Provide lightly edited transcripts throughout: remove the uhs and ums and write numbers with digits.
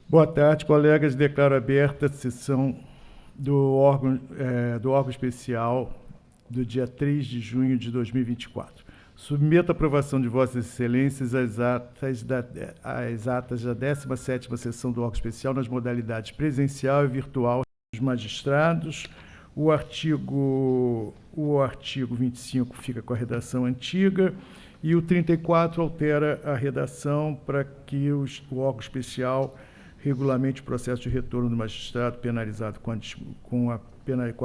Boa tarde, colegas. Declaro aberta a sessão do órgão especial do dia 3 de junho de 2024. Submeto à aprovação de Vossas Excelências as atas da 17ª sessão do órgão especial nas modalidades presencial e virtual dos magistrados. O artigo 25 fica com a redação antiga e o 34 altera a redação para que o órgão especial regulamente o processo de retorno do magistrado penalizado com a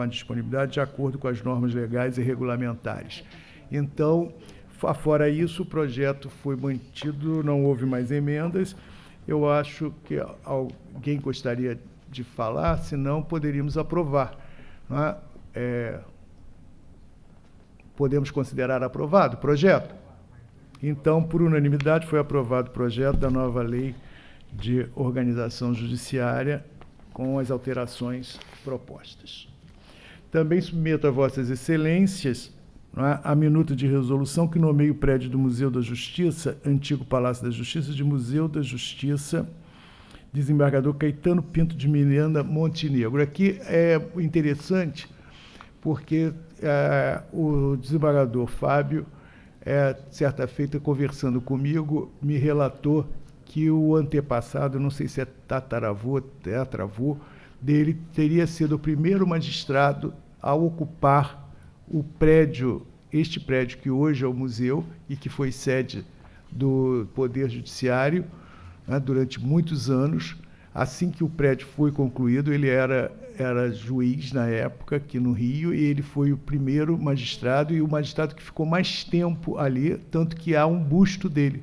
disponibilidade de acordo com as normas legais e regulamentares. Então, fora isso, o projeto foi mantido, não houve mais emendas. Eu acho que alguém gostaria de falar, senão poderíamos aprovar. Não é? Podemos considerar aprovado o projeto? Então, por unanimidade, foi aprovado o projeto da nova lei de organização judiciária com as alterações propostas. Também submeto a Vossas Excelências a minuta de resolução que nomeia o prédio do Museu da Justiça, antigo Palácio da Justiça, de Museu da Justiça, desembargador Caetano Pinto de Miranda Montenegro. Aqui é interessante porque o desembargador Fábio, certa feita, conversando comigo, me relatou que o antepassado, não sei se é tataravô, tetravô, dele teria sido o primeiro magistrado a ocupar este prédio que hoje é o museu e que foi sede do Poder Judiciário, né, durante muitos anos. Assim que o prédio foi concluído, ele era juiz na época aqui no Rio, e ele foi o primeiro magistrado e o magistrado que ficou mais tempo ali, tanto que há um busto dele.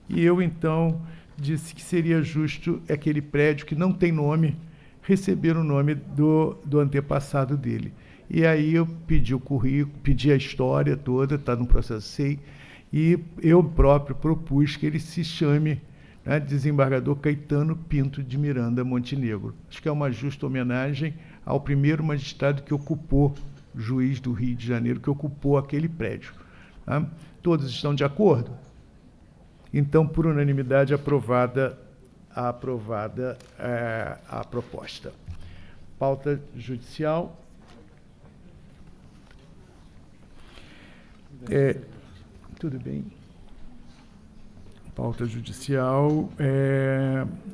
E eu, então, disse que seria justo aquele prédio que não tem nome receber o nome do antepassado dele. E aí eu pedi o currículo, pedi a história toda, está no processo SEI, e eu próprio propus que ele se chame, né, desembargador Caetano Pinto de Miranda Montenegro. Acho que é uma justa homenagem ao primeiro magistrado que ocupou, juiz do Rio de Janeiro, que ocupou aquele prédio. Tá? Todos estão de acordo? Então, por unanimidade, aprovada a proposta. Pauta judicial. Tudo bem. Pauta judicial.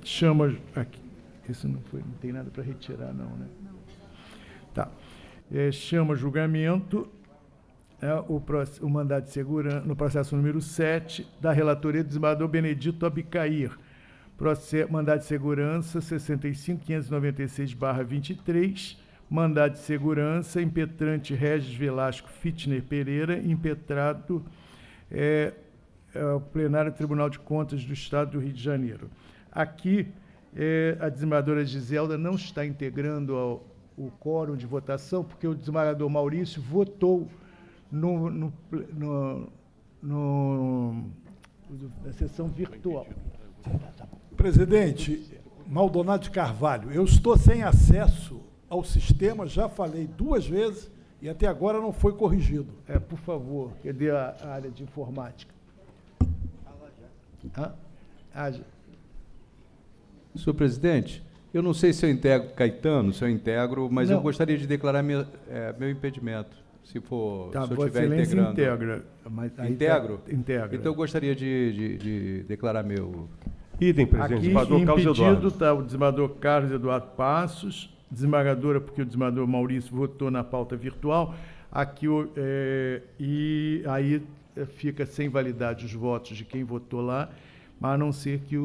Chama... Aqui, isso não tem nada para retirar, não, né? Tá. Chama julgamento... o mandado de segurança, no processo número 7, da relatoria do desembargador Benedito Abicair. Mandado de segurança 65.596/23, mandado de segurança impetrante Regis Velasco Fitner Pereira, impetrado ao plenário do Tribunal de Contas do Estado do Rio de Janeiro. Aqui, a desembargadora Giselda não está integrando o quórum de votação, porque o desembargador Maurício votou na sessão virtual. Presidente, Maldonado de Carvalho, eu estou sem acesso ao sistema, já falei 2 vezes e até agora não foi corrigido. Por favor, cadê a área de informática? Senhor presidente, eu não sei se eu integro Caetano, se eu integro, mas não. Eu gostaria de declarar meu impedimento. Se eu estiver integrando. Integra. Integro? Integra. Então eu gostaria de declarar meu... Idem, presidente. Aqui, impedido está o desembargador Carlos Eduardo Passos, desembargadora, porque o desembargador Maurício votou na pauta virtual. Aqui, e aí fica sem validade os votos de quem votou lá, mas a não ser que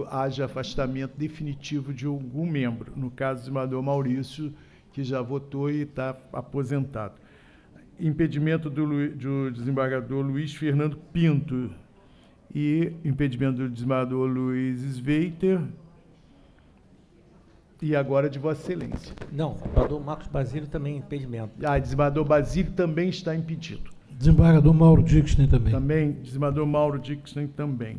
haja afastamento definitivo de algum membro. No caso do desembargador Maurício, que já votou e está aposentado. Impedimento do desembargador Luiz Fernando Pinto e impedimento do desembargador Luiz Sveiter e agora de Vossa Excelência. Não, o desembargador Marcos Basílio também impedimento. Desembargador Basílio também está impedido. Desembargador Mauro Dixon também. Também, desembargador Mauro Dixon também.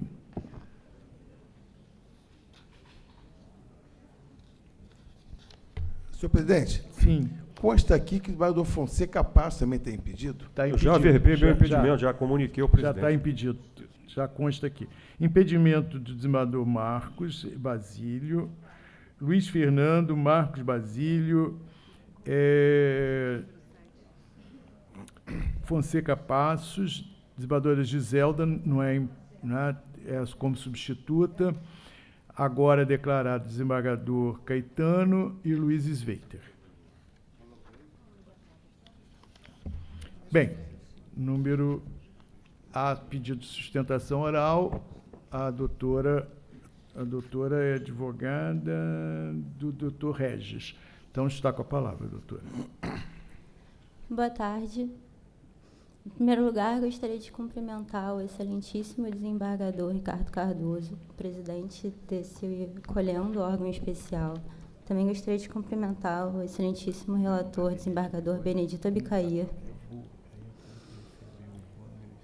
Senhor presidente. Sim. consta aqui que o desembargador Fonseca Passos também está impedido. Tá Eu já verbei meu impedimento, já comuniquei ao Já presidente. está impedido, já consta aqui. Impedimento do desembargador Marcos Basílio, Luiz Fernando Marcos Basílio, Fonseca Passos, desembargadora Giselda, não é como substituta, agora declarado desembargador Caetano e Luiz Sveiter. Bem, há pedido de sustentação oral, a doutora é advogada do doutor Regis. Então, está com a palavra, doutora. Boa tarde. Em primeiro lugar, gostaria de cumprimentar o excelentíssimo desembargador Ricardo Cardoso, presidente desse colhendo órgão especial. Também gostaria de cumprimentar o excelentíssimo relator, desembargador Benedito Abicair.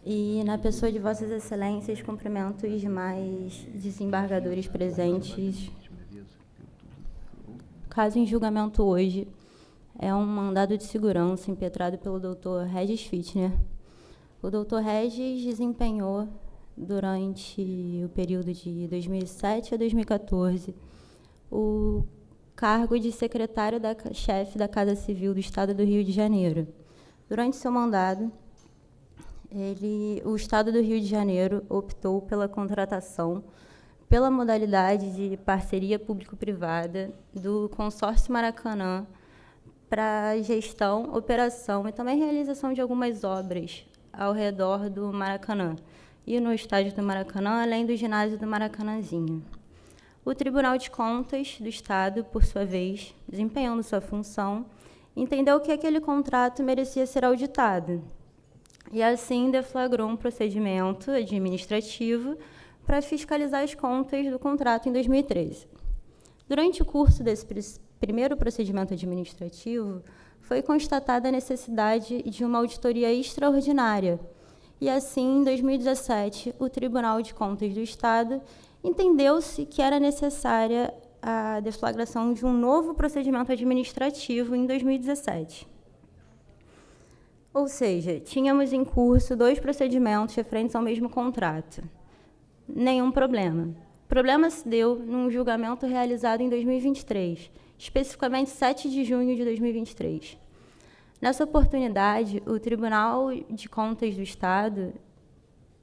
E, na pessoa de Vossas Excelências, cumprimento os demais desembargadores presentes. O caso em julgamento hoje é um mandado de segurança impetrado pelo Dr. Regis Fittner. O Dr. Regis desempenhou, durante o período de 2007 a 2014, o cargo de secretário-chefe da Casa Civil do Estado do Rio de Janeiro. Durante seu mandado, o Estado do Rio de Janeiro optou pela contratação, pela modalidade de parceria público-privada do Consórcio Maracanã para gestão, operação e também realização de algumas obras ao redor do Maracanã e no estádio do Maracanã, além do ginásio do Maracanãzinho. O Tribunal de Contas do Estado, por sua vez, desempenhando sua função, entendeu que aquele contrato merecia ser auditado e, assim, deflagrou um procedimento administrativo para fiscalizar as contas do contrato em 2013. Durante o curso desse primeiro procedimento administrativo, foi constatada a necessidade de uma auditoria extraordinária. E, assim, em 2017, o Tribunal de Contas do Estado entendeu-se que era necessária a deflagração de um novo procedimento administrativo em 2017. Ou seja, tínhamos em curso 2 procedimentos referentes ao mesmo contrato. Nenhum problema. O problema se deu num julgamento realizado em 2023, especificamente 7 de junho de 2023. Nessa oportunidade, o Tribunal de Contas do Estado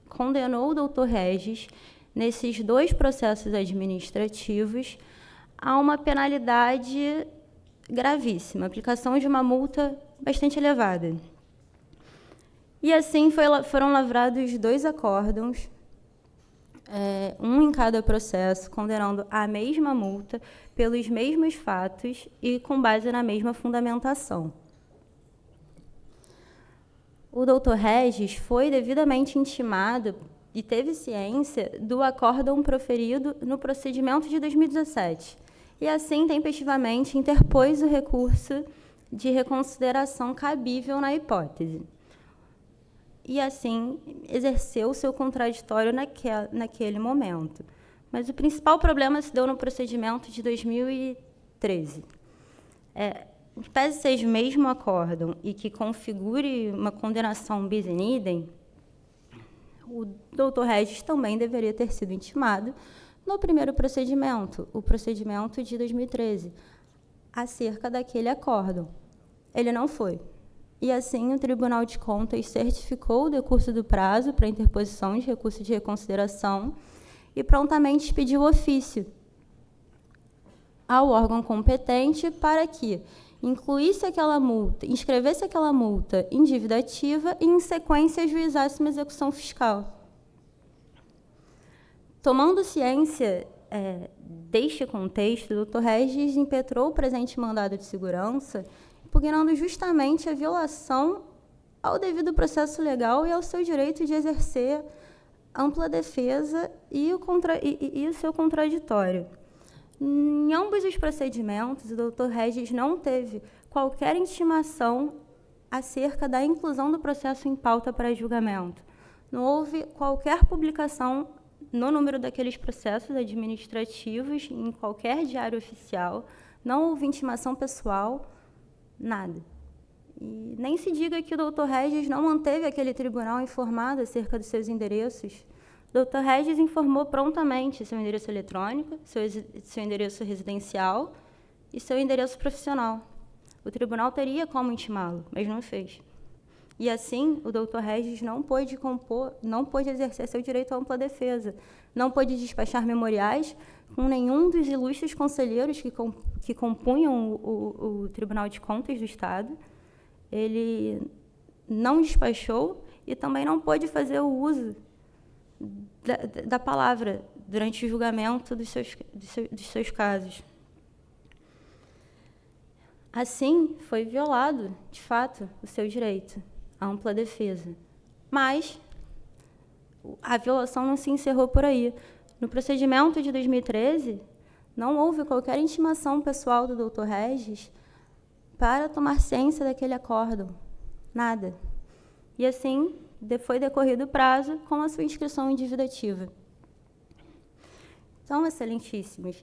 condenou o doutor Regis, nesses 2 processos administrativos, a uma penalidade gravíssima, aplicação de uma multa bastante elevada. E, assim, foram lavrados 2 acórdãos, um em cada processo, condenando a mesma multa pelos mesmos fatos e com base na mesma fundamentação. O doutor Regis foi devidamente intimado e teve ciência do acórdão proferido no procedimento de 2017 e, assim, tempestivamente interpôs o recurso de reconsideração cabível na hipótese. E, assim, exerceu seu contraditório naquele momento. Mas o principal problema se deu no procedimento de 2013. Em tese seja o mesmo acórdão e que configure uma condenação bis in idem, o doutor Regis também deveria ter sido intimado no primeiro procedimento, o procedimento de 2013, acerca daquele acórdão. Ele não foi. E, assim, o Tribunal de Contas certificou o decurso do prazo para interposição de recurso de reconsideração e prontamente expediu ofício ao órgão competente para que incluísse aquela multa, inscrevesse aquela multa em dívida ativa e, em sequência, ajuizasse uma execução fiscal. Tomando ciência deste contexto, o Dr. Regis impetrou o presente mandado de segurança, impugnando justamente a violação ao devido processo legal e ao seu direito de exercer ampla defesa e o seu contraditório. Em ambos os procedimentos, o doutor Regis não teve qualquer intimação acerca da inclusão do processo em pauta para julgamento. Não houve qualquer publicação no número daqueles processos administrativos, em qualquer diário oficial, não houve intimação pessoal Nada. E nem se diga que o doutor Regis não manteve aquele tribunal informado acerca dos seus endereços. O doutor Regis informou prontamente seu endereço eletrônico, seu endereço residencial e seu endereço profissional. O tribunal teria como intimá-lo, mas não fez. E assim, o doutor Regis não pôde exercer seu direito à ampla defesa, não pôde despachar memoriais com nenhum dos ilustres conselheiros que compunham o Tribunal de Contas do Estado. Ele não despachou e também não pôde fazer o uso da palavra durante o julgamento dos seus casos. Assim, foi violado, de fato, o seu direito à ampla defesa. Mas a violação não se encerrou por aí. No procedimento de 2013, não houve qualquer intimação pessoal do doutor Regis para tomar ciência daquele acórdão. Nada. E assim, foi decorrido o prazo com a sua inscrição em dívida ativa. Então, excelentíssimos,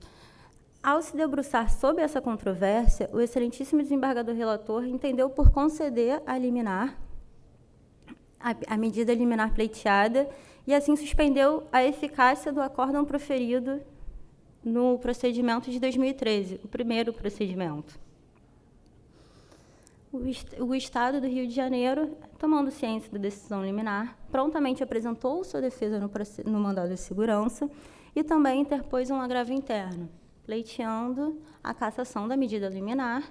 ao se debruçar sobre essa controvérsia, o excelentíssimo desembargador relator entendeu por conceder a liminar, a medida liminar pleiteada, e assim suspendeu a eficácia do acórdão proferido no procedimento de 2013, o primeiro procedimento. O Estado do Rio de Janeiro, tomando ciência da decisão liminar, prontamente apresentou sua defesa no mandado de segurança e também interpôs um agravo interno, pleiteando a cassação da medida liminar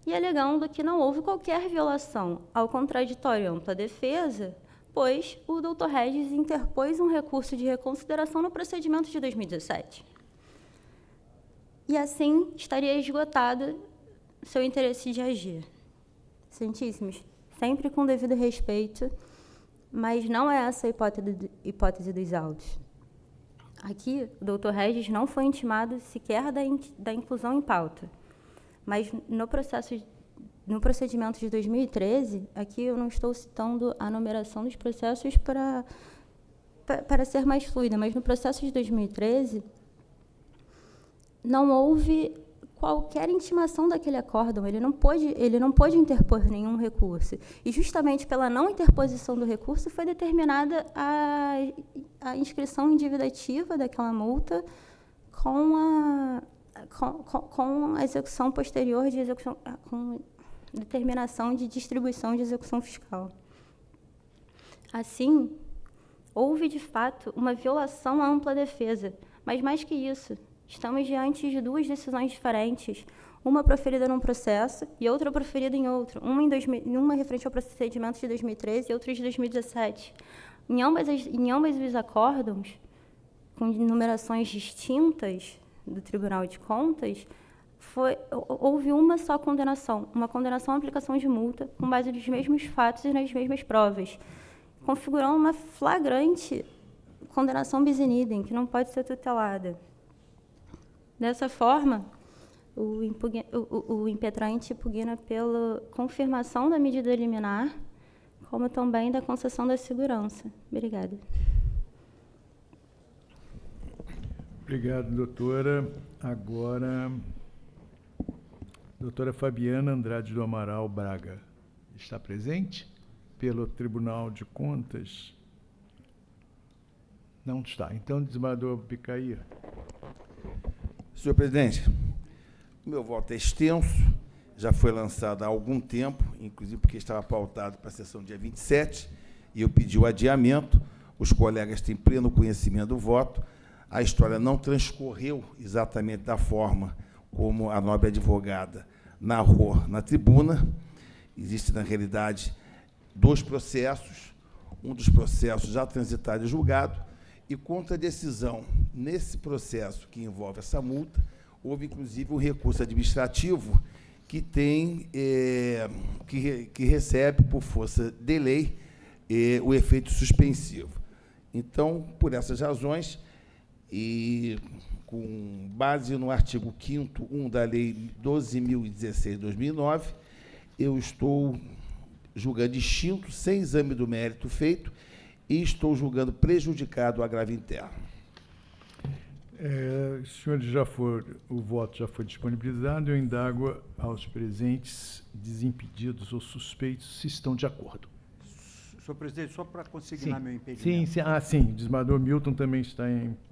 e alegando que não houve qualquer violação ao contraditório e ampla defesa, pois o doutor Regis interpôs um recurso de reconsideração no procedimento de 2017. E assim estaria esgotado seu interesse de agir. Excelentíssimos, sempre com devido respeito, mas não é essa a hipótese dos autos. Aqui, o doutor Regis não foi intimado sequer da inclusão em pauta, mas no procedimento de 2013, aqui eu não estou citando a numeração dos processos para ser mais fluida, mas no processo de 2013, não houve qualquer intimação daquele acórdão, ele não pôde interpor nenhum recurso. E justamente pela não interposição do recurso foi determinada a inscrição em dívida ativa daquela multa com a execução posterior com determinação de distribuição de execução fiscal. Assim, houve, de fato, uma violação à ampla defesa, mas mais que isso, estamos diante de duas decisões diferentes, uma proferida num processo e outra proferida em outro, uma referente ao procedimento de 2013 e outra de 2017. Em ambas os acórdãos, com numerações distintas do Tribunal de Contas, houve uma só condenação, uma condenação à aplicação de multa com base nos mesmos fatos e nas mesmas provas, configurando uma flagrante condenação bis in idem, que não pode ser tutelada. Dessa forma, o impetrante impugna pela confirmação da medida liminar, como também da concessão da segurança. Obrigada. Obrigado, doutora. Agora, doutora Fabiana Andrade do Amaral Braga. Está presente pelo Tribunal de Contas? Não está. Então, desembargador Picaia. Senhor presidente, o meu voto é extenso, já foi lançado há algum tempo, inclusive porque estava pautado para a sessão dia 27, e eu pedi o adiamento, os colegas têm pleno conhecimento do voto, a história não transcorreu exatamente da forma como a nobre advogada narrou na tribuna. Existe, na realidade, dois processos, um dos processos já transitado e julgado, e contra a decisão, nesse processo que envolve essa multa, houve, inclusive, um recurso administrativo que que recebe, por força de lei, o efeito suspensivo. Então, por essas razões, e com base no artigo 5º, 1 da Lei 12.016/2009, eu estou julgando extinto, sem exame do mérito feito, e estou julgando prejudicado o agravo interno. Senhores, o voto já foi disponibilizado. Eu indago aos presentes, desimpedidos ou suspeitos, se estão de acordo. Senhor presidente, só para consignar meu impedimento. Sim. O desembargador Milton também está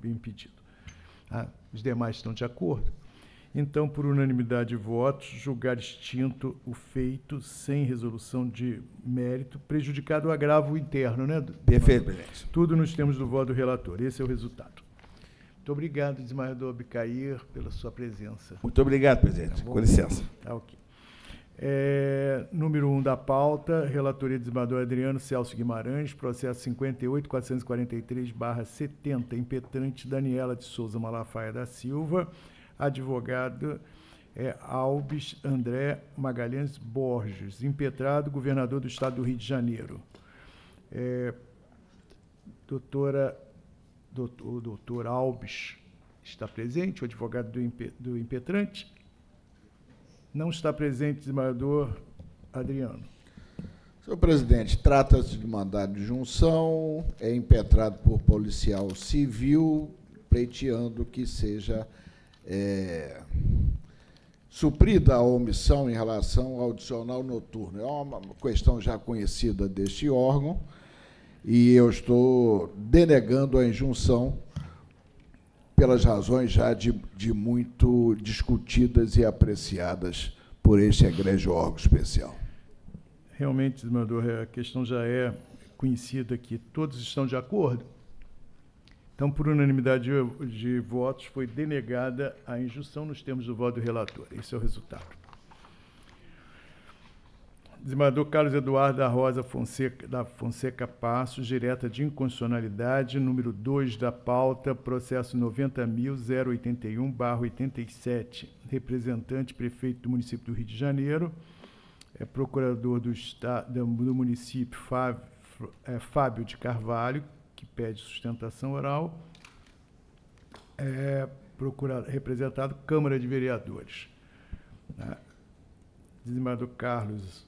impedido. Os demais estão de acordo. Então, por unanimidade de votos, julgar extinto o feito sem resolução de mérito, prejudicado o agravo interno, né? Perfeito, presidente. Tudo nos termos do voto do relator. Esse é o resultado. Muito obrigado, desembargador Abicair, pela sua presença. Muito obrigado, presidente. Com licença. Ok. Número 1 da pauta, relatoria do desembargador Adriano Celso Guimarães, processo 58.443/70, impetrante Daniela de Souza Malafaia da Silva, advogado Albes André Magalhães Borges, impetrado governador do Estado do Rio de Janeiro. O doutor Albes está presente, o advogado do impetrante. Não está presente, desembargador Adriano. Senhor presidente, trata-se de mandado de junção, é impetrado por policial civil, pleiteando que seja suprida a omissão em relação ao adicional noturno. É uma questão já conhecida deste órgão e eu estou denegando a injunção pelas razões já de muito discutidas e apreciadas por este egrégio órgão especial. Realmente, desembargador, a questão já é conhecida aqui. Todos estão de acordo? Então, por unanimidade de votos, foi denegada a injunção nos termos do voto do relator. Esse é o resultado. Desembargador Carlos Eduardo da Rosa Fonseca Passos, direta de inconstitucionalidade, número 2 da pauta, processo 90.081/87, representante prefeito do município do Rio de Janeiro, procurador do município Fábio de Carvalho, que pede sustentação oral, representado Câmara de Vereadores. Desembargador Carlos,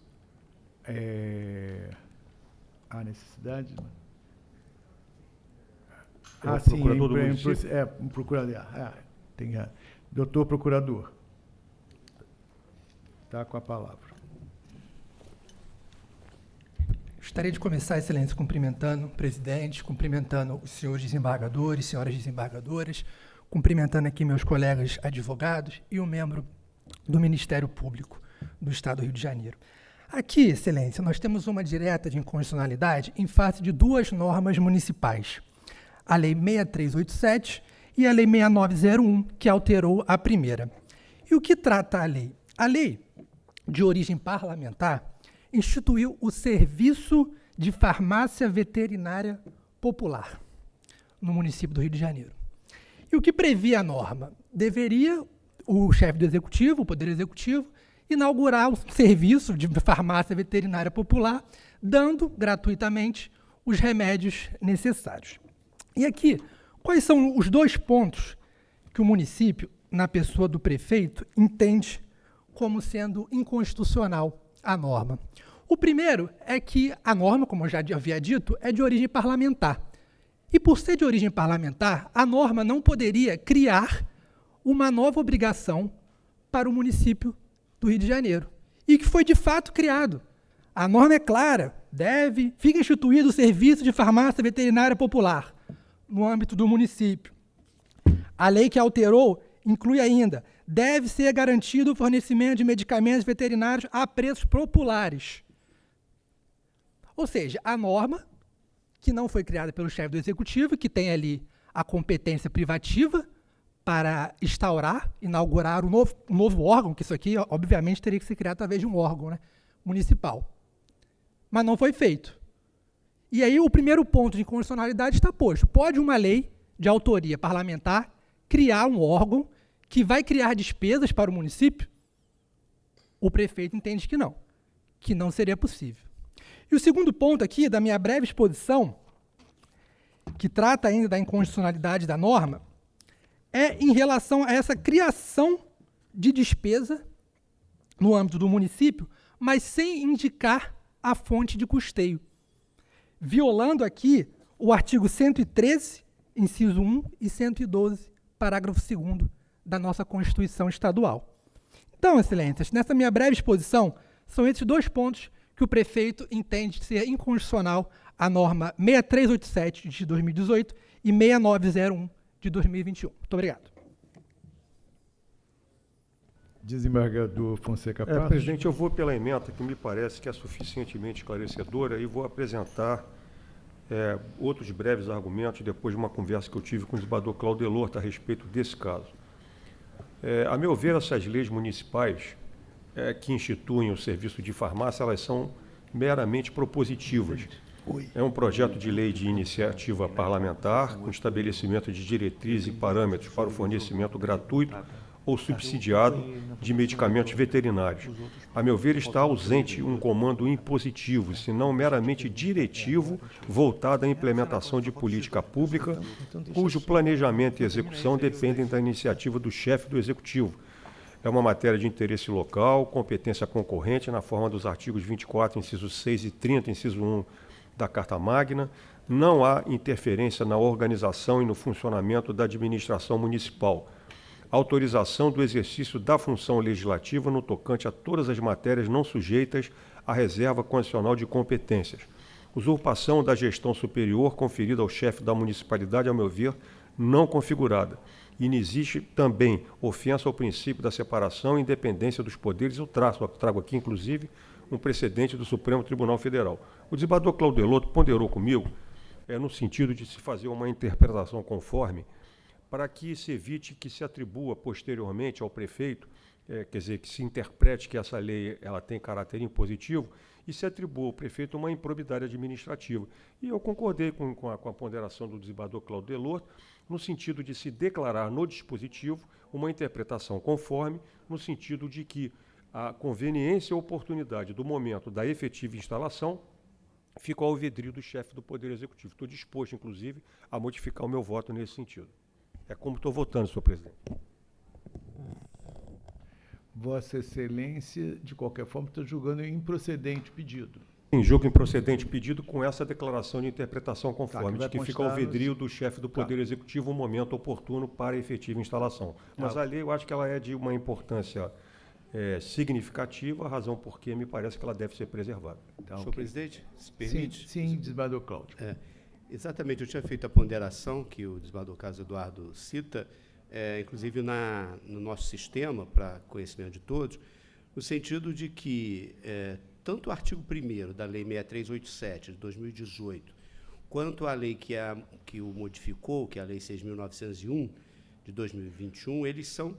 há necessidade? Sim, procurador do município? Um procurador. Tem doutor procurador. Está com a palavra. Gostaria de começar, Excelência, cumprimentando o presidente, cumprimentando os senhores desembargadores, senhoras desembargadoras, cumprimentando aqui meus colegas advogados e um membro do Ministério Público do Estado do Rio de Janeiro. Aqui, Excelência, nós temos uma direta de inconstitucionalidade em face de duas normas municipais, a Lei 6387 e a Lei 6901, que alterou a primeira. E o que trata a lei? A lei, de origem parlamentar, instituiu o Serviço de Farmácia Veterinária Popular no município do Rio de Janeiro. E o que previa a norma? Deveria o chefe do Executivo, o Poder Executivo, inaugurar o serviço de farmácia veterinária popular, dando gratuitamente os remédios necessários. E aqui, quais são os dois pontos que o município, na pessoa do prefeito, entende como sendo inconstitucional a norma? O primeiro é que a norma, como eu já havia dito, é de origem parlamentar. E por ser de origem parlamentar, a norma não poderia criar uma nova obrigação para o município do Rio de Janeiro. E que foi de fato criado. A norma é clara, fica instituído o Serviço de Farmácia Veterinária Popular no âmbito do município. A lei que alterou inclui ainda, deve ser garantido o fornecimento de medicamentos veterinários a preços populares. Ou seja, a norma, que não foi criada pelo chefe do Executivo, que tem ali a competência privativa para inaugurar um novo órgão, que isso aqui, obviamente, teria que ser criado através de um órgão, né, municipal. Mas não foi feito. E aí o primeiro ponto de inconstitucionalidade está posto. Pode uma lei de autoria parlamentar criar um órgão que vai criar despesas para o município? O prefeito entende que não seria possível. E o segundo ponto aqui, da minha breve exposição, que trata ainda da inconstitucionalidade da norma, é em relação a essa criação de despesa no âmbito do município, mas sem indicar a fonte de custeio, violando aqui o artigo 113, inciso 1 e 112 parágrafo 2º da nossa Constituição Estadual. Então, Excelências, nessa minha breve exposição, são esses 2 pontos que o prefeito entende ser inconstitucional a norma 6387 de 2018 e 6901 de 2021. Muito obrigado. Desembargador Fonseca Passos. Presidente, eu vou pela ementa que me parece que é suficientemente esclarecedora e vou apresentar outros breves argumentos depois de uma conversa que eu tive com o desembargador Cláudio Delorto a respeito desse caso. A meu ver, essas leis municipais que instituem o serviço de farmácia, elas são meramente propositivas. É um projeto de lei de iniciativa parlamentar com estabelecimento de diretrizes e parâmetros para o fornecimento gratuito ou subsidiado de medicamentos veterinários. A meu ver, está ausente um comando impositivo, senão meramente diretivo, voltado à implementação de política pública, cujo planejamento e execução dependem da iniciativa do chefe do Executivo. É uma matéria de interesse local, competência concorrente na forma dos artigos 24, inciso 6 e 30, inciso 1 da Carta Magna. Não há interferência na organização e no funcionamento da administração municipal. Autorização do exercício da função legislativa no tocante a todas as matérias não sujeitas à reserva condicional de competências. Usurpação da gestão superior conferida ao chefe da municipalidade, ao meu ver, não configurada. E não existe também ofensa ao princípio da separação e independência dos poderes. Eu trago aqui, inclusive, um precedente do Supremo Tribunal Federal. O desembargador Cláudio Delorto ponderou comigo no sentido de se fazer uma interpretação conforme para que se evite que se atribua posteriormente ao prefeito, quer dizer, que se interprete que essa lei ela tem caráter impositivo e se atribua ao prefeito uma improbidade administrativa. E eu concordei com a ponderação do desembargador Cláudio Delorto, no sentido de se declarar no dispositivo uma interpretação conforme, no sentido de que a conveniência e oportunidade do momento da efetiva instalação fica ao alvedrio do chefe do Poder Executivo. Estou disposto, inclusive, a modificar o meu voto nesse sentido. É como estou votando, senhor presidente. Vossa Excelência, de qualquer forma, está julgando improcedente o pedido. Em julgo improcedente pedido com essa declaração de interpretação conforme, de que fica ao alvedrio do chefe do Poder Executivo um momento oportuno para a efetiva instalação. Mas a lei, eu acho que ela é de uma importância significativa, a razão por que me parece que ela deve ser preservada. Tá, senhor presidente, se permite? Sim, desembargador Cláudio. Exatamente, eu tinha feito a ponderação que o desembargador Carlos Eduardo cita, inclusive no nosso sistema, para conhecimento de todos, no sentido de que tanto o artigo 1º da Lei 6387, de 2018, quanto a lei que o modificou, que é a Lei 6.901, de 2021, eles são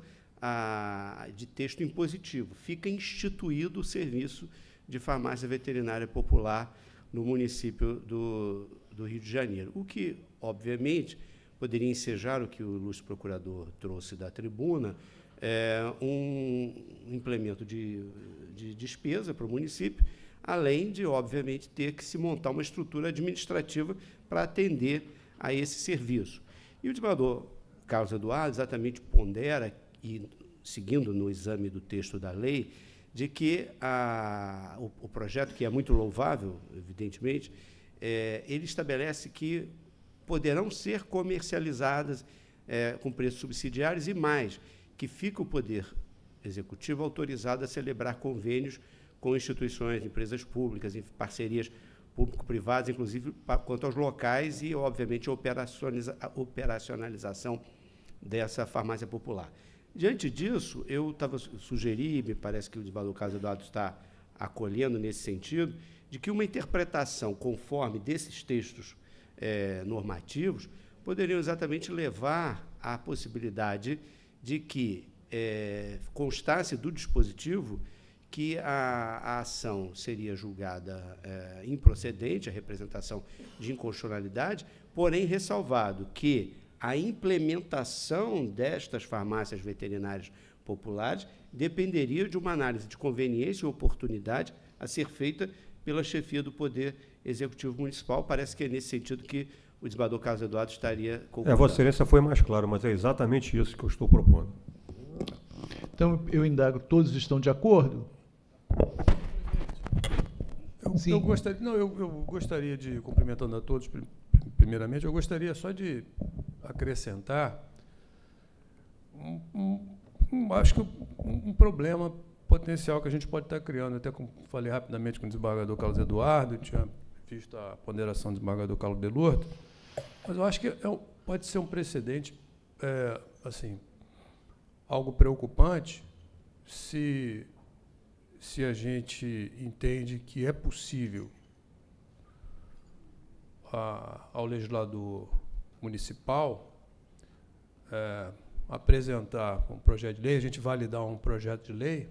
de texto impositivo. Fica instituído o serviço de farmácia veterinária popular no município do Rio de Janeiro, o que, obviamente, poderia ensejar o que o ilustre procurador trouxe da tribuna, um implemento de despesa para o município, além de, obviamente, ter que se montar uma estrutura administrativa para atender a esse serviço. E o desembargador Carlos Eduardo exatamente pondera, e seguindo no exame do texto da lei, de que o projeto, que é muito louvável, evidentemente, ele estabelece que poderão ser comercializadas com preços subsidiários e mais, que fica o Poder Executivo autorizado a celebrar convênios com instituições, empresas públicas, em parcerias público-privadas, inclusive quanto aos locais e, obviamente, a operacionalização dessa farmácia popular. Diante disso, eu sugeri, me parece que o desembargador Carlos Eduardo está acolhendo nesse sentido, de que uma interpretação conforme desses textos normativos poderiam exatamente levar à possibilidade de que constasse do dispositivo que a ação seria julgada improcedente, a representação de inconstitucionalidade, porém ressalvado que a implementação destas farmácias veterinárias populares dependeria de uma análise de conveniência e oportunidade a ser feita pela chefia do Poder Executivo Municipal. Parece que é nesse sentido que o desembargador Carlos Eduardo estaria concordando. Vossa Excelência foi mais claro, mas é exatamente isso que eu estou propondo. Então, eu indago, todos estão de acordo? Eu gostaria de, cumprimentando a todos, primeiramente, eu gostaria só de acrescentar acho que um problema potencial que a gente pode estar criando, até como falei rapidamente com o desembargador Carlos Eduardo, tinha visto a ponderação do desembargador Carlos Delorto, mas eu acho que pode ser um precedente, assim, algo preocupante se a gente entende que é possível ao legislador municipal apresentar um projeto de lei, a gente validar um projeto de lei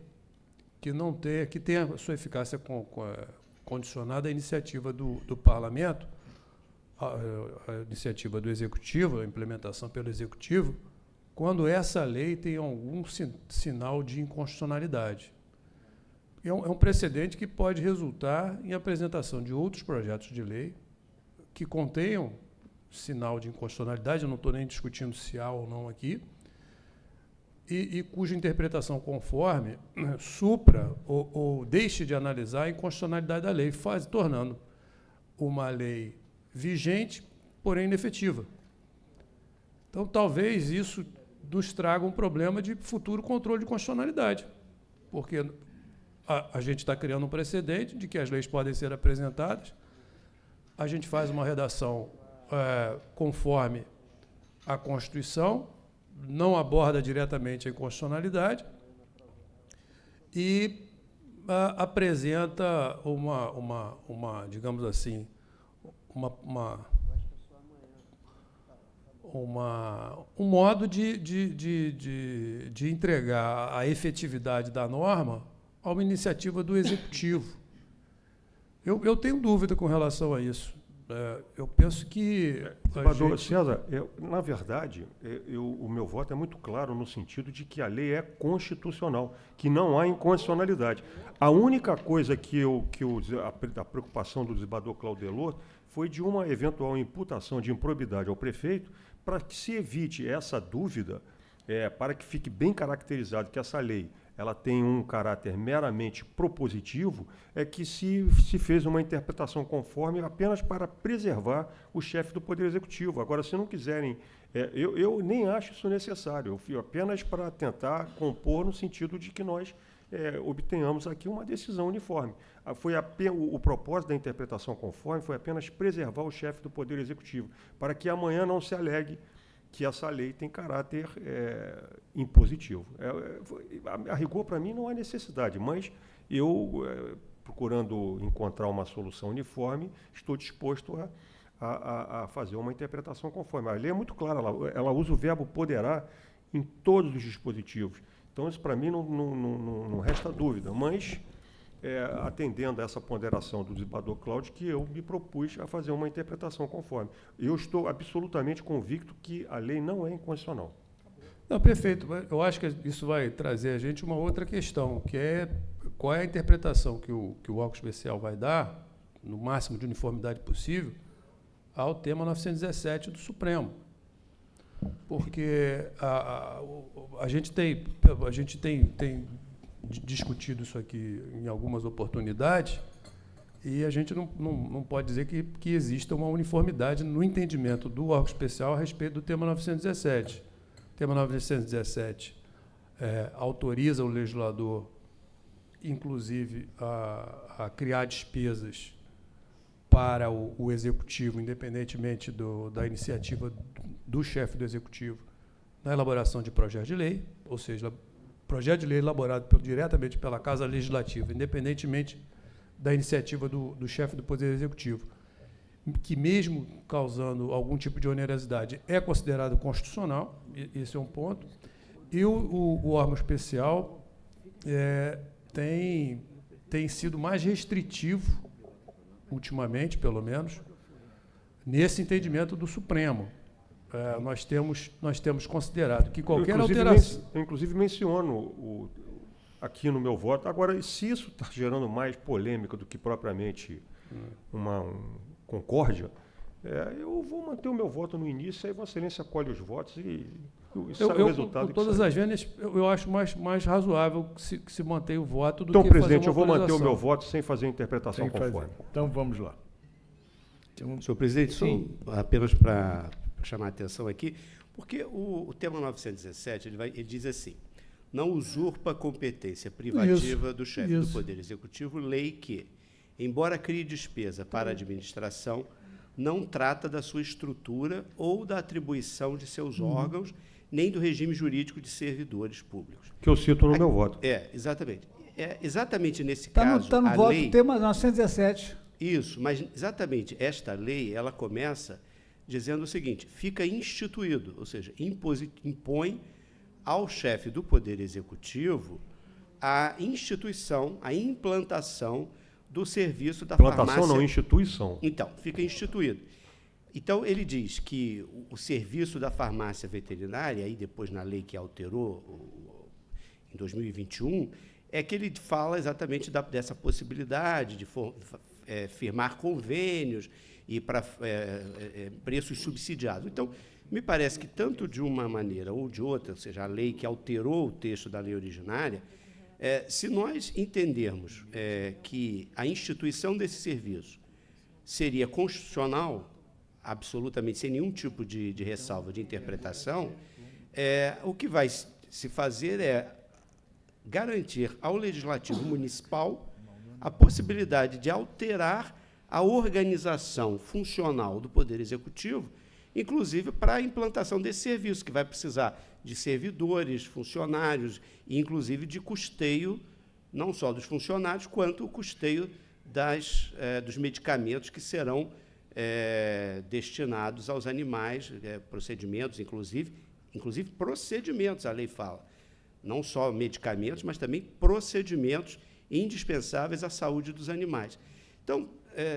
que tenha a sua eficácia condicionada à iniciativa do parlamento, a iniciativa do executivo, a implementação pelo executivo, quando essa lei tem algum sinal de inconstitucionalidade. É um precedente que pode resultar em apresentação de outros projetos de lei que contenham sinal de inconstitucionalidade, eu não estou nem discutindo se há ou não aqui, e cuja interpretação conforme supra ou deixe de analisar a inconstitucionalidade da lei, tornando uma lei vigente, porém inefetiva. Então, talvez isso nos traga um problema de futuro controle de constitucionalidade, porque a gente está criando um precedente de que as leis podem ser apresentadas, a gente faz uma redação conforme a Constituição, não aborda diretamente a inconstitucionalidade e apresenta digamos assim, um modo de entregar a efetividade da norma a uma iniciativa do Executivo. Eu tenho dúvida com relação a isso. Eu penso que... César, na verdade, o meu voto é muito claro no sentido de que a lei é constitucional, que não há inconstitucionalidade. A única coisa a preocupação do desembargador Cláudio Delorto foi de uma eventual imputação de improbidade ao prefeito, para que se evite essa dúvida, para que fique bem caracterizado que essa lei ela tem um caráter meramente propositivo, é que se fez uma interpretação conforme apenas para preservar o chefe do Poder Executivo. Agora, se não quiserem... eu nem acho isso necessário, eu fui apenas para tentar compor no sentido de que nós obtenhamos aqui uma decisão uniforme. O propósito da interpretação conforme foi apenas preservar o chefe do Poder Executivo, para que amanhã não se alegue que essa lei tem caráter impositivo. A rigor, para mim, não há necessidade, mas eu, procurando encontrar uma solução uniforme, estou disposto a fazer uma interpretação conforme. A lei é muito clara, ela usa o verbo poderá em todos os dispositivos. Então, isso, para mim, não resta dúvida, mas... atendendo a essa ponderação do desembargador Cláudio, que eu me propus a fazer uma interpretação conforme. Eu estou absolutamente convicto que a lei não é inconstitucional. Não, perfeito. Eu acho que isso vai trazer a gente uma outra questão, que é qual é a interpretação que o órgão especial vai dar, no máximo de uniformidade possível, ao tema 917 do Supremo. Porque a gente tem discutido isso aqui em algumas oportunidades e a gente não pode dizer que exista uma uniformidade no entendimento do órgão especial a respeito do tema 917. O tema 917 autoriza o legislador, inclusive, a criar despesas para o Executivo, independentemente da iniciativa do chefe do Executivo, na elaboração de projetos de lei, ou seja, projeto de lei elaborado diretamente pela Casa Legislativa, independentemente da iniciativa do chefe do Poder Executivo, que mesmo causando algum tipo de onerosidade é considerado constitucional, esse é um ponto, e o órgão especial tem sido mais restritivo, ultimamente, pelo menos, nesse entendimento do Supremo. Nós temos considerado que qualquer alteração... Eu, inclusive, menciono aqui no meu voto. Agora, se isso está gerando mais polêmica do que propriamente uma concórdia, eu vou manter o meu voto no início, aí Vossa Excelência colhe os votos e sai o resultado. Com todas as vendas, eu acho mais razoável que se mantenha o voto do que fazer uma presidente, eu vou manter o meu voto sem fazer interpretação conforme. Então, vamos lá. Senhor presidente, só apenas para chamar a atenção aqui, Porque o tema 917, ele diz assim: não usurpa a competência privativa do chefe do Poder Executivo lei que, embora crie despesa para a administração, não trata da sua estrutura ou da atribuição de seus órgãos, nem do regime jurídico de servidores públicos. Que eu cito no meu voto. Exatamente. Exatamente nesse caso, está no voto do tema 917. Isso, mas exatamente esta lei, ela começa dizendo o seguinte: fica instituído, ou seja, impõe ao chefe do Poder Executivo a instituição, a implantação do serviço da farmácia. Implantação não, instituição. Então, fica instituído. Então, ele diz que o serviço da farmácia veterinária, aí depois na lei que alterou em 2021, é que ele fala exatamente dessa possibilidade de firmar convênios e para preços subsidiados. Então, me parece que tanto de uma maneira ou de outra, ou seja, a lei que alterou o texto da lei originária, se nós entendermos que a instituição desse serviço seria constitucional, absolutamente sem nenhum tipo de ressalva de interpretação, o que vai se fazer é garantir ao Legislativo Municipal a possibilidade de alterar a organização funcional do Poder Executivo, inclusive para a implantação desse serviço, que vai precisar de servidores, funcionários, e inclusive de custeio, não só dos funcionários, quanto o custeio dos medicamentos que serão destinados aos animais, procedimentos, inclusive procedimentos, a lei fala. Não só medicamentos, mas também procedimentos indispensáveis à saúde dos animais. Então,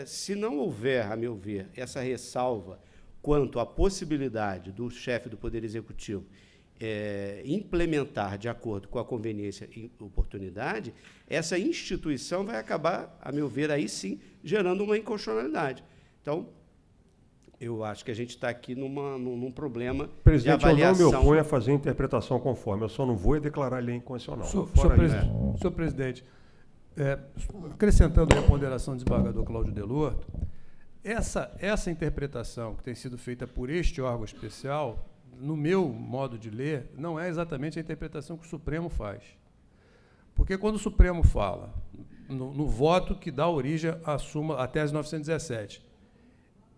se não houver, a meu ver, essa ressalva quanto à possibilidade do chefe do Poder Executivo implementar de acordo com a conveniência e oportunidade, essa instituição vai acabar, a meu ver, aí sim, gerando uma inconstitucionalidade. Então, eu acho que a gente está aqui num problema de avaliação. Eu não me oponho a fazer a interpretação conforme, eu só não vou declarar a lei inconstitucional. Senhor presidente, acrescentando a ponderação do desembargador Cláudio Delorto, essa interpretação que tem sido feita por este órgão especial, no meu modo de ler, não é exatamente a interpretação que o Supremo faz. Porque quando o Supremo fala, no voto que dá origem à tese 917,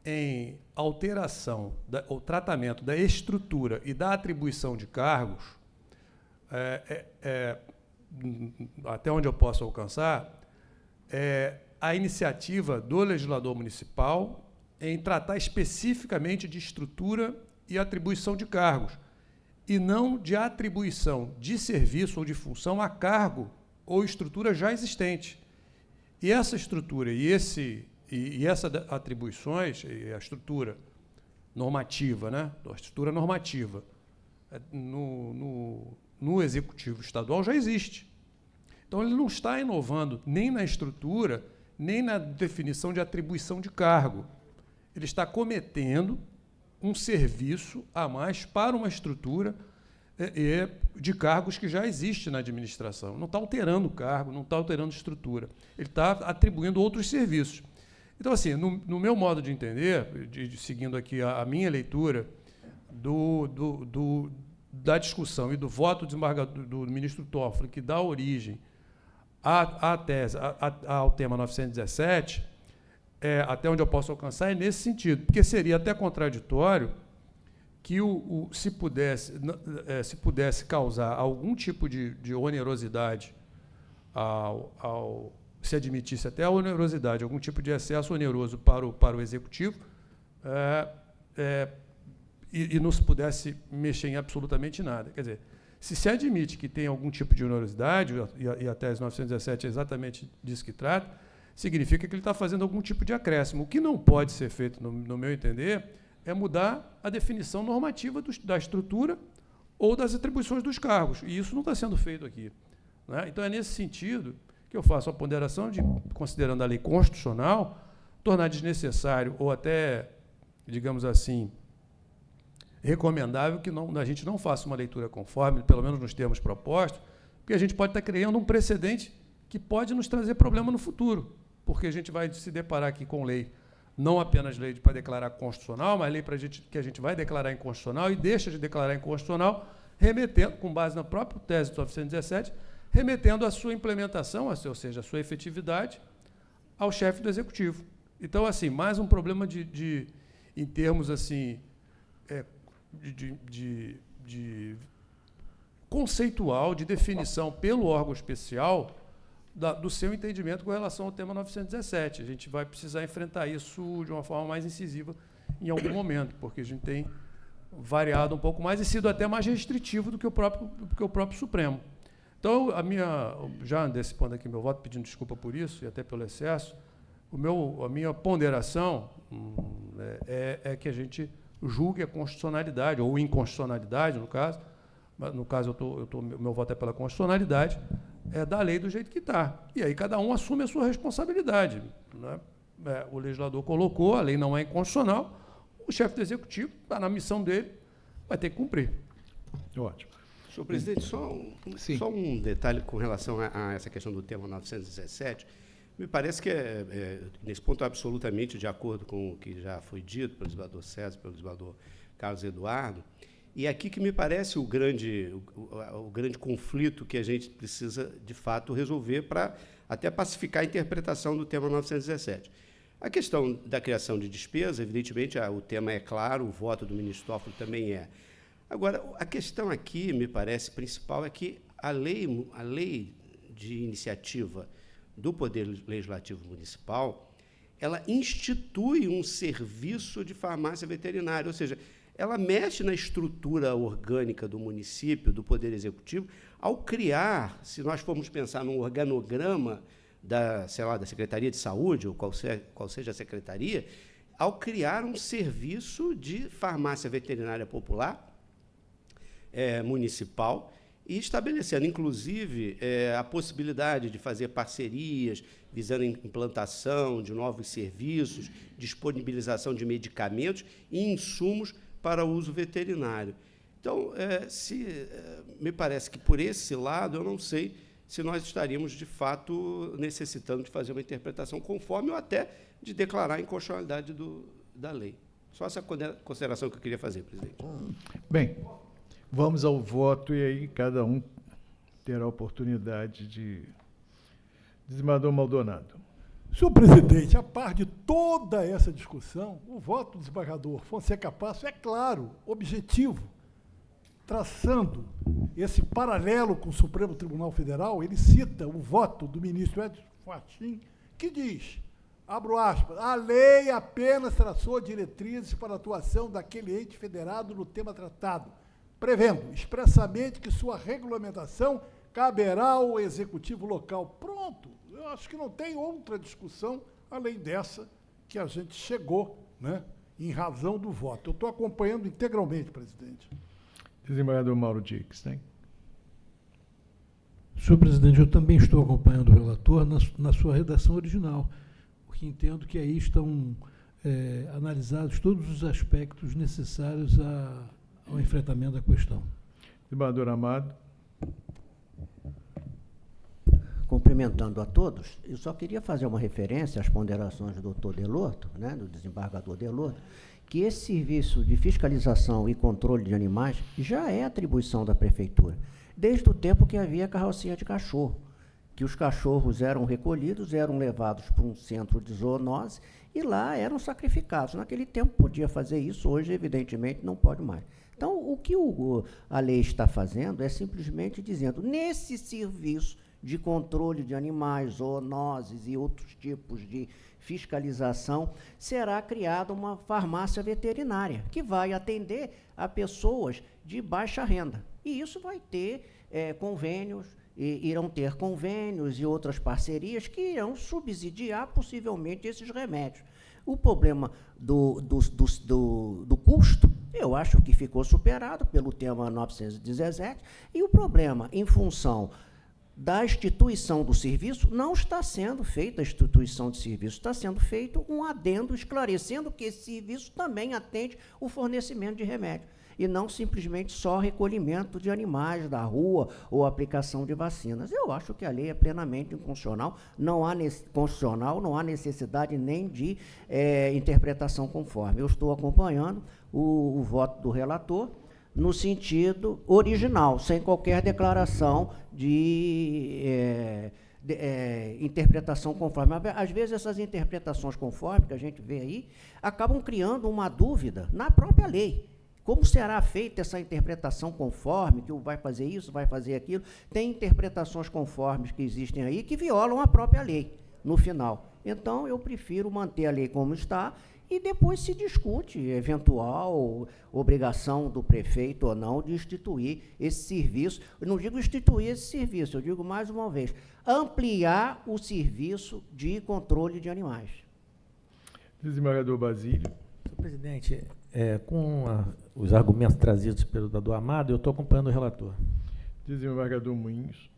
em alteração ou tratamento da estrutura e da atribuição de cargos, até onde eu posso alcançar, a iniciativa do legislador municipal em tratar especificamente de estrutura e atribuição de cargos, e não de atribuição de serviço ou de função a cargo ou estrutura já existente. E essa estrutura e essas atribuições, e a estrutura normativa, né? A estrutura normativa no Executivo Estadual já existe. Então, ele não está inovando nem na estrutura, nem na definição de atribuição de cargo. Ele está cometendo um serviço a mais para uma estrutura de cargos que já existe na administração. Não está alterando o cargo, não está alterando a estrutura. Ele está atribuindo outros serviços. Então, assim, no meu modo de entender, seguindo aqui a minha leitura da discussão e do voto do ministro Toffoli, que dá origem à tese, ao tema 917, até onde eu posso alcançar, é nesse sentido, porque seria até contraditório que se pudesse causar algum tipo de onerosidade, se admitisse até a onerosidade, algum tipo de excesso oneroso para o Executivo, e não se pudesse mexer em absolutamente nada. Quer dizer, se admite que tem algum tipo de onerosidade, e a tese 917 é exatamente disso que trata, significa que ele está fazendo algum tipo de acréscimo. O que não pode ser feito, no meu entender, é mudar a definição normativa da estrutura ou das atribuições dos cargos. E isso não está sendo feito aqui, né? Então, é nesse sentido que eu faço a ponderação de, considerando a lei constitucional, tornar desnecessário ou até, digamos assim, recomendável que a gente não faça uma leitura conforme, pelo menos nos termos propostos, porque a gente pode estar criando um precedente que pode nos trazer problema no futuro, porque a gente vai se deparar aqui com lei não apenas lei para declarar constitucional, mas lei que a gente vai declarar inconstitucional e deixa de declarar inconstitucional, remetendo, com base na própria tese do 917, remetendo a sua implementação, ou seja, a sua efetividade, ao chefe do Executivo. Então, assim, mais um problema em termos assim, de conceitual, de definição pelo órgão especial do seu entendimento com relação ao tema 917. A gente vai precisar enfrentar isso de uma forma mais incisiva em algum momento, porque a gente tem variado um pouco mais e sido até mais restritivo do que o próprio Supremo. Então, já antecipando aqui meu voto, pedindo desculpa por isso e até pelo excesso, a minha ponderação é que a gente julgue a constitucionalidade, ou inconstitucionalidade, no caso. No caso, meu voto é pela constitucionalidade, da lei do jeito que está. E aí cada um assume a sua responsabilidade, né? O legislador colocou, a lei não é inconstitucional, o chefe do Executivo está na missão dele, vai ter que cumprir. Ótimo. Senhor presidente, só um detalhe com relação a essa questão do tema 917. Me parece que, nesse ponto, absolutamente de acordo com o que já foi dito pelo desembargador César, pelo desembargador Carlos Eduardo, e aqui que me parece o grande conflito que a gente precisa, de fato, resolver para até pacificar a interpretação do tema 917. A questão da criação de despesa, evidentemente, o tema é claro, o voto do ministro Toffoli também é. Agora, a questão aqui, me parece, principal é que a lei de iniciativa do Poder Legislativo Municipal, ela institui um serviço de farmácia veterinária, ou seja, ela mexe na estrutura orgânica do município, do Poder Executivo, ao criar, se nós formos pensar num organograma da Secretaria de Saúde, ou qual seja a secretaria, ao criar um serviço de farmácia veterinária popular municipal, e estabelecendo, inclusive, a possibilidade de fazer parcerias visando a implantação de novos serviços, disponibilização de medicamentos e insumos para uso veterinário. Então, me parece que, por esse lado, eu não sei se nós estaríamos, de fato, necessitando de fazer uma interpretação conforme ou até de declarar a inconstitucionalidade da lei. Só essa consideração que eu queria fazer, presidente. Bem, vamos ao voto e aí cada um terá a oportunidade de... Desembargador Maldonado. Senhor presidente, a par de toda essa discussão, o voto do desembargador Fonseca Passo é claro, objetivo, traçando esse paralelo com o Supremo Tribunal Federal. Ele cita o voto do ministro Edson Fachin, que diz, abro aspas, a lei apenas traçou diretrizes para a atuação daquele ente federado no tema tratado, prevendo expressamente que sua regulamentação caberá ao executivo local. Pronto, eu acho que não tem outra discussão além dessa que a gente chegou, né, em razão do voto. Eu estou acompanhando integralmente, presidente. Desembargador Mauro Dix, né? Senhor presidente, eu também estou acompanhando o relator na sua redação original, porque entendo que aí estão analisados todos os aspectos necessários ao enfrentamento da questão. Desembargador Amado. Cumprimentando a todos, eu só queria fazer uma referência às ponderações do doutor Delorto, né, do desembargador Delorto, que esse serviço de fiscalização e controle de animais já é atribuição da prefeitura, desde o tempo que havia carrocinha de cachorro, que os cachorros eram recolhidos, eram levados para um centro de zoonose e lá eram sacrificados. Naquele tempo podia fazer isso, hoje, evidentemente, não pode mais. Então, o que a lei está fazendo é simplesmente dizendo, nesse serviço de controle de animais, zoonoses e outros tipos de fiscalização, será criada uma farmácia veterinária, que vai atender a pessoas de baixa renda. E isso vai ter convênios, irão ter convênios e outras parcerias que irão subsidiar, possivelmente, esses remédios. O problema do custo, eu acho que ficou superado pelo tema 917, e o problema, em função da instituição do serviço, não está sendo feita a instituição de serviço, está sendo feito um adendo esclarecendo que esse serviço também atende o fornecimento de remédio. e não simplesmente só recolhimento de animais da rua ou aplicação de vacinas. Eu acho que a lei é plenamente inconstitucional, não há necessidade nem de interpretação conforme. Eu estou acompanhando o voto do relator no sentido original, sem qualquer declaração de interpretação conforme. Às vezes, essas interpretações conforme que a gente vê aí acabam criando uma dúvida na própria lei. Como será feita essa interpretação conforme, que vai fazer isso, vai fazer aquilo? Tem interpretações conformes que existem aí que violam a própria lei, no final. Então, eu prefiro manter a lei como está e depois se discute eventual obrigação do prefeito ou não de instituir esse serviço. Eu não digo instituir esse serviço, eu digo mais uma vez, ampliar o serviço de controle de animais. Desembargador Basílio. Senhor presidente, os argumentos trazidos pelo doutor Amado, eu estou acompanhando o relator. Desembargador Moinhos.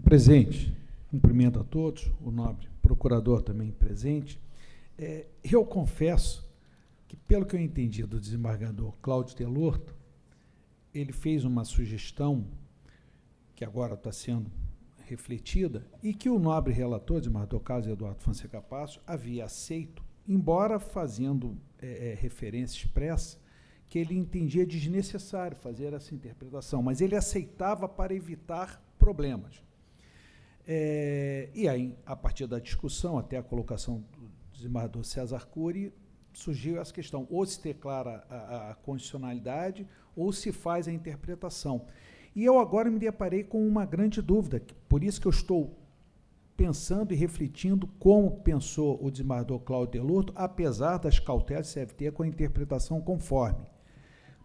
Presente. Cumprimento a todos, o nobre procurador também presente. Eu confesso que, pelo que eu entendi do desembargador Cláudio Delorto, ele fez uma sugestão que agora está sendo refletida e que o nobre relator, desembargador Carlos Eduardo Fonseca Passo, havia aceito, embora fazendo referência expressa que ele entendia desnecessário fazer essa interpretação, mas ele aceitava para evitar problemas. E aí, a partir da discussão, até a colocação do desembargador César Cury, surgiu essa questão, ou se declara a condicionalidade, ou se faz a interpretação. E eu agora me deparei com uma grande dúvida, por isso que eu estou pensando e refletindo como pensou o desembargador Cláudio Delorto, apesar das cautelas que deve ter com a interpretação conforme.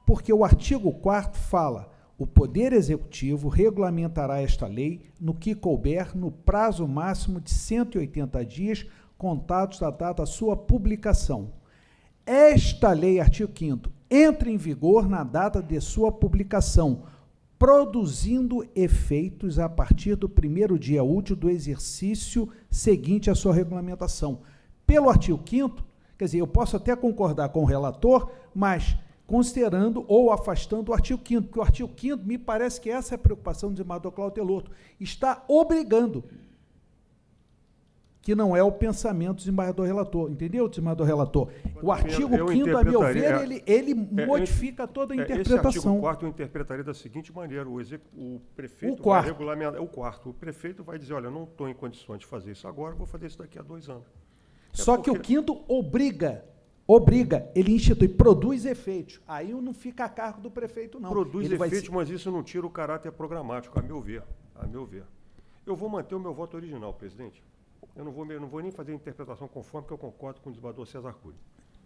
Porque o artigo 4º fala: o Poder Executivo regulamentará esta lei no que couber no prazo máximo de 180 dias, contados da data da sua publicação. Esta lei, artigo 5º, entra em vigor na data de sua publicação, produzindo efeitos a partir do primeiro dia útil do exercício seguinte à sua regulamentação. Pelo artigo 5º, quer dizer, eu posso até concordar com o relator, mas considerando ou afastando o artigo 5º, porque o artigo 5º, me parece que essa é a preocupação do desembargador Cláudio Delorto, está obrigando, que não é o pensamento do desembargador relator, entendeu, desembargador relator? O artigo 5º, a meu ver, ele modifica toda a interpretação. Esse artigo 4º eu interpretaria da seguinte maneira: o prefeito vai regulamentar, o prefeito vai dizer, olha, não estou em condições de fazer isso agora, vou fazer isso daqui a 2 anos. Só que o 5º obriga, ele institui, produz efeitos. Aí não fica a cargo do prefeito, não. Produz efeitos, mas isso não tira o caráter programático, a meu ver. Eu vou manter o meu voto original, presidente. Eu não vou nem fazer a interpretação conforme, porque eu concordo com o desembargador César Cury.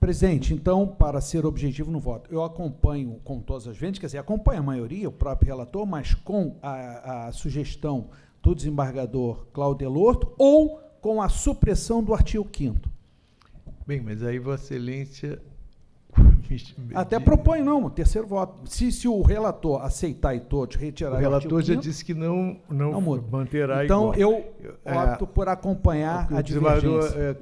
Presidente, então, para ser objetivo no voto, eu acompanho com todas as vendas, quer dizer, acompanho a maioria, o próprio relator, mas com a sugestão do desembargador Cláudio Delorto ou com a supressão do artigo 5º. Bem, mas aí Vossa Excelência... Até proponho, não, o terceiro voto. Se o relator aceitar e todos retirar o artigo 5º... O relator já disse que não manterá então, igual. Então, eu opto por acompanhar a divergência.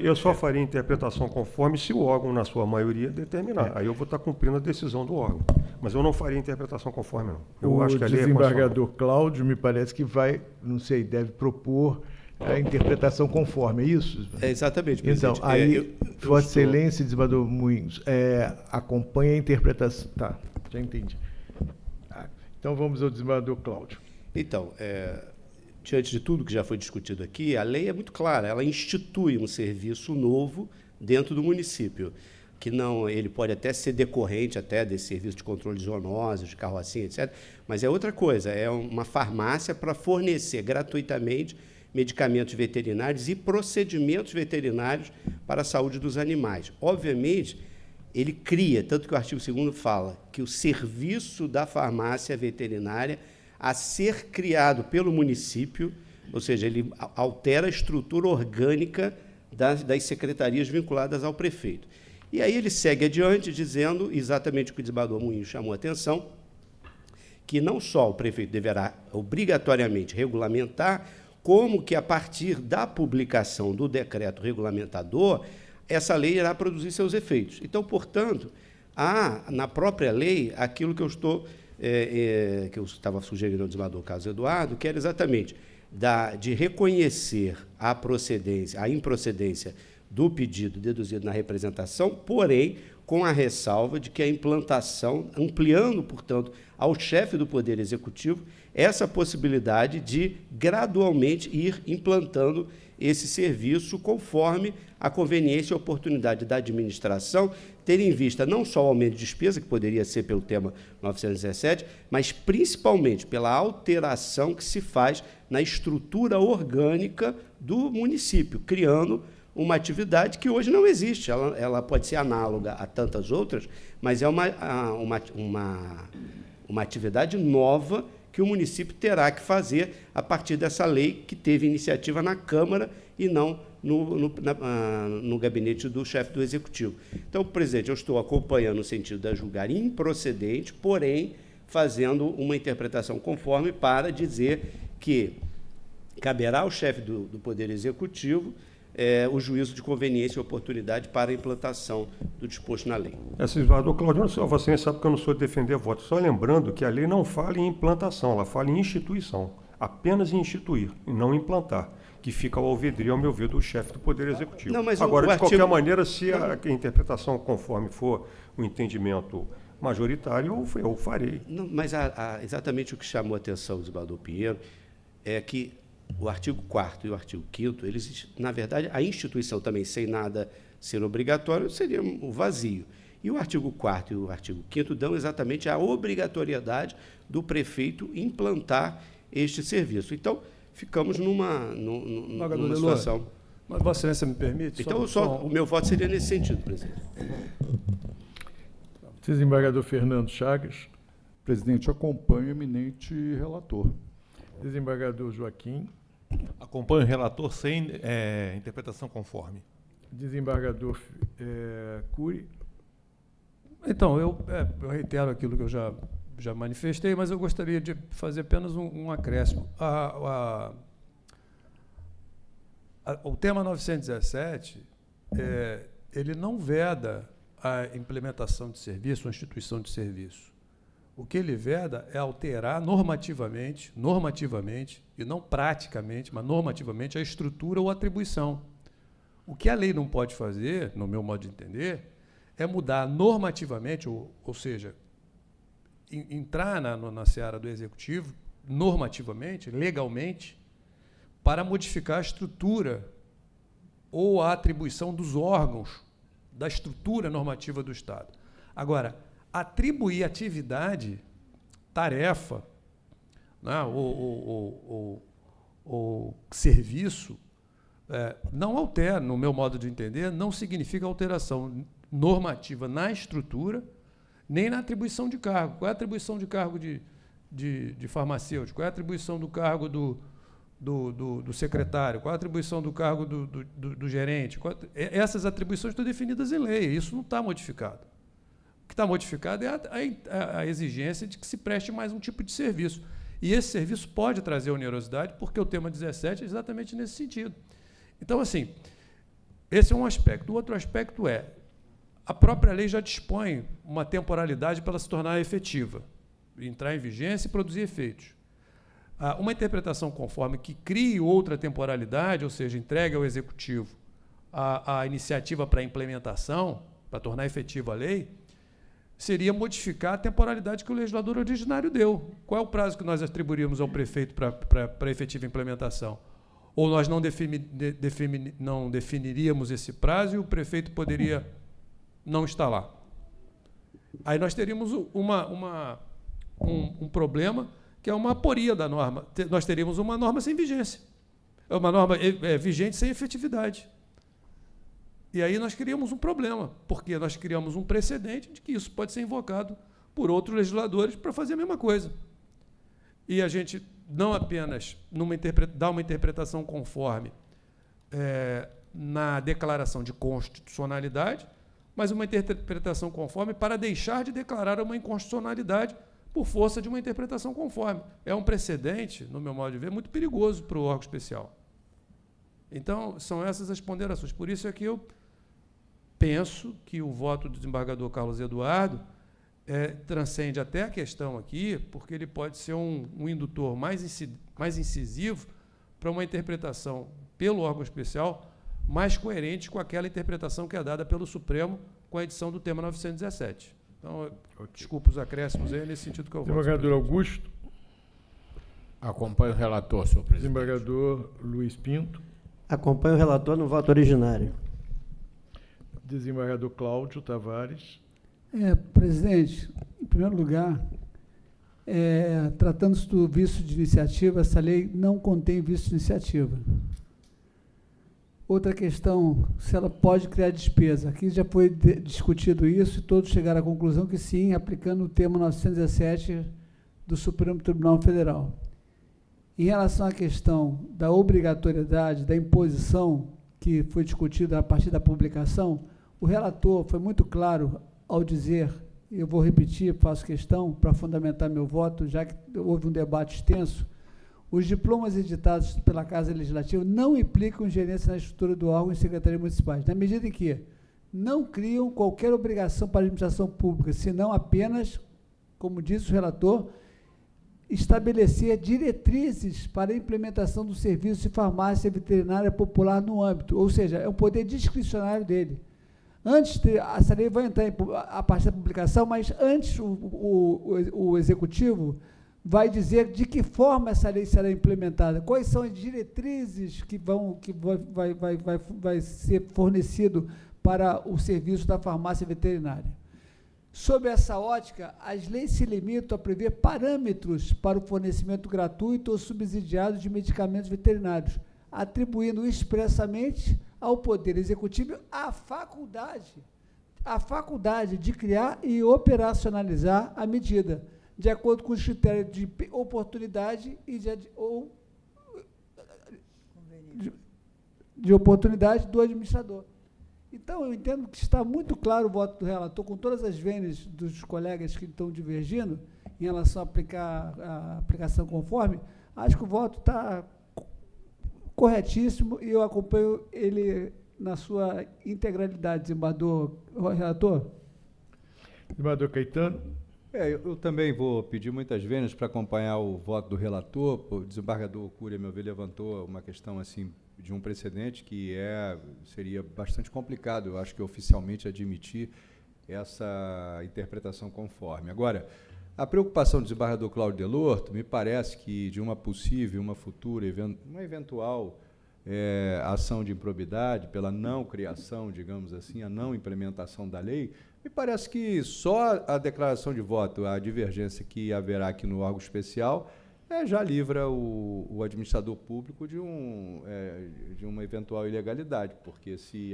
Eu só faria interpretação conforme se o órgão, na sua maioria, determinar. Aí eu vou estar cumprindo a decisão do órgão. Mas eu não faria interpretação conforme, não. Eu acho que a lei é desembargador Cláudio, me parece que vai, não sei, deve propor a interpretação conforme, é isso? Exatamente, presidente. Então, aí, Vossa Excelência, desembargador Moinhos, acompanha a interpretação. Tá, já entendi. Então, vamos ao desembargador Cláudio. Então, diante de tudo que já foi discutido aqui, a lei é muito clara, ela institui um serviço novo dentro do município, que não, ele pode até ser decorrente até desse serviço de controle de zoonoses, de carrocinha, etc., mas é outra coisa, é uma farmácia para fornecer gratuitamente medicamentos veterinários e procedimentos veterinários para a saúde dos animais. Obviamente, ele cria, tanto que o artigo 2º fala que o serviço da farmácia veterinária a ser criado pelo município, ou seja, ele altera a estrutura orgânica das secretarias vinculadas ao prefeito. E aí ele segue adiante, dizendo exatamente o que o desembargador Moinhos chamou a atenção, que não só o prefeito deverá obrigatoriamente regulamentar, como que, a partir da publicação do decreto regulamentador, essa lei irá produzir seus efeitos. Então, portanto, há, na própria lei, aquilo que eu estava sugerindo ao desembargador Carlos Eduardo, que era exatamente de reconhecer a improcedência do pedido deduzido na representação, porém, com a ressalva de que a implantação, ampliando, portanto, ao chefe do Poder Executivo, essa possibilidade de gradualmente ir implantando esse serviço conforme a conveniência e oportunidade da administração, ter em vista não só o aumento de despesa, que poderia ser pelo tema 917, mas principalmente pela alteração que se faz na estrutura orgânica do município, criando uma atividade que hoje não existe. Ela pode ser análoga a tantas outras, mas é uma atividade nova que o município terá que fazer a partir dessa lei que teve iniciativa na Câmara e não no gabinete do chefe do Executivo. Então, presidente, eu estou acompanhando no sentido de julgar improcedente, porém, fazendo uma interpretação conforme para dizer que caberá ao chefe do Poder Executivo o juízo de conveniência e oportunidade para a implantação do disposto na lei. Desembargador Claudiano, você sabe que eu não sou de defender voto, só lembrando que a lei não fala em implantação, ela fala em instituição, apenas em instituir, e não implantar, que fica ao alvedrio, ao meu ver, do chefe do Poder Executivo. Não, mas agora, de qualquer maneira, se a interpretação conforme for o entendimento majoritário, eu farei. Não, mas exatamente o que chamou a atenção do desembargador Pinheiro é que o artigo 4º e o artigo 5º, eles, na verdade, a instituição também, sem nada ser obrigatório, seria um vazio. E o artigo 4º e o artigo 5º dão exatamente a obrigatoriedade do prefeito implantar este serviço. Então, ficamos numa situação. Mas Vossa Excelência me permite? Então, o meu voto seria nesse sentido, presidente. Desembargador Fernando Chagas. Presidente, acompanho o eminente relator. Desembargador Joaquim. Acompanho o relator sem interpretação conforme. Desembargador Cury. Então, eu reitero aquilo que eu já manifestei, mas eu gostaria de fazer apenas um acréscimo. O tema 917, ele não veda a implementação de serviço, a instituição de serviço. O que ele veda é alterar normativamente, e não praticamente, mas normativamente, a estrutura ou atribuição. O que a lei não pode fazer, no meu modo de entender, é mudar normativamente, ou seja, entrar na seara do Executivo, normativamente, legalmente, para modificar a estrutura ou a atribuição dos órgãos da estrutura normativa do Estado. Agora, atribuir atividade, tarefa, né, ou serviço, não altera, no meu modo de entender, não significa alteração normativa na estrutura, nem na atribuição de cargo. Qual é a atribuição de cargo de farmacêutico? Qual é a atribuição do cargo do secretário? Qual é a atribuição do cargo do gerente? Essas atribuições estão definidas em lei, isso não está modificado. O que está modificado é a exigência de que se preste mais um tipo de serviço. E esse serviço pode trazer onerosidade, porque o tema 17 é exatamente nesse sentido. Então, assim, esse é um aspecto. O outro aspecto é, a própria lei já dispõe uma temporalidade para ela se tornar efetiva, entrar em vigência e produzir efeitos. Uma interpretação conforme que crie outra temporalidade, ou seja, entregue ao Executivo a iniciativa para a implementação, para tornar efetiva a lei, seria modificar a temporalidade que o legislador originário deu. Qual é o prazo que nós atribuiríamos ao prefeito para efetiva implementação? Ou nós não definiríamos esse prazo e o prefeito poderia não estar lá? Aí nós teríamos um problema, que é uma aporia da norma. Nós teríamos uma norma sem vigência. É uma norma vigente sem efetividade. E aí nós criamos um problema, porque nós criamos um precedente de que isso pode ser invocado por outros legisladores para fazer a mesma coisa. E a gente não apenas dá uma interpretação conforme na declaração de constitucionalidade, mas uma interpretação conforme para deixar de declarar uma inconstitucionalidade por força de uma interpretação conforme. É um precedente, no meu modo de ver, muito perigoso para o órgão especial. Então, são essas as ponderações. Por isso é que eu penso que o voto do desembargador Carlos Eduardo transcende até a questão aqui, porque ele pode ser um indutor mais incisivo para uma interpretação pelo órgão especial mais coerente com aquela interpretação que é dada pelo Supremo com a edição do tema 917. Então, desculpa os acréscimos aí, nesse sentido que eu voto. Desembargador Augusto. Acompanho o relator, senhor presidente. Desembargador Luiz Pinto. Acompanho o relator no voto originário. Desembargador Cláudio Tavares. Presidente, em primeiro lugar, tratando-se do vício de iniciativa, essa lei não contém vício de iniciativa. Outra questão, se ela pode criar despesa. Aqui já foi discutido isso e todos chegaram à conclusão que sim, aplicando o tema 917 do Supremo Tribunal Federal. Em relação à questão da obrigatoriedade, da imposição, que foi discutida a partir da publicação, o relator foi muito claro ao dizer, eu vou repetir, faço questão para fundamentar meu voto, já que houve um debate extenso, os diplomas editados pela Casa Legislativa não implicam ingerência na estrutura do órgão e secretarias municipais, na medida em que não criam qualquer obrigação para a administração pública, senão apenas, como disse o relator, estabelecer diretrizes para a implementação do serviço de farmácia veterinária popular no âmbito, ou seja, é um poder discricionário dele. Antes, essa lei vai entrar a partir da publicação, mas antes o Executivo vai dizer de que forma essa lei será implementada, quais são as diretrizes que vai ser fornecido para o serviço da farmácia veterinária. Sob essa ótica, as leis se limitam a prever parâmetros para o fornecimento gratuito ou subsidiado de medicamentos veterinários, atribuindo expressamente ao Poder Executivo a faculdade de criar e operacionalizar a medida, de acordo com os critérios de oportunidade e de oportunidade do administrador. Então, eu entendo que está muito claro o voto do relator, com todas as vênias dos colegas que estão divergindo em relação a aplicação conforme. Acho que o voto está corretíssimo e eu acompanho ele na sua integralidade, desembargador relator. Desembargador Caetano. Eu também vou pedir muitas vênias para acompanhar o voto do relator. O desembargador Cury, meu ver, levantou uma questão assim de um precedente que seria bastante complicado, eu acho que oficialmente admitir essa interpretação conforme. Agora, a preocupação do desembargador Cláudio Delorto me parece que de uma possível, uma futura, uma eventual ação de improbidade pela não criação, digamos assim, a não implementação da lei, me parece que só a declaração de voto, a divergência que haverá aqui no órgão especial, já livra o administrador público de uma eventual ilegalidade, porque se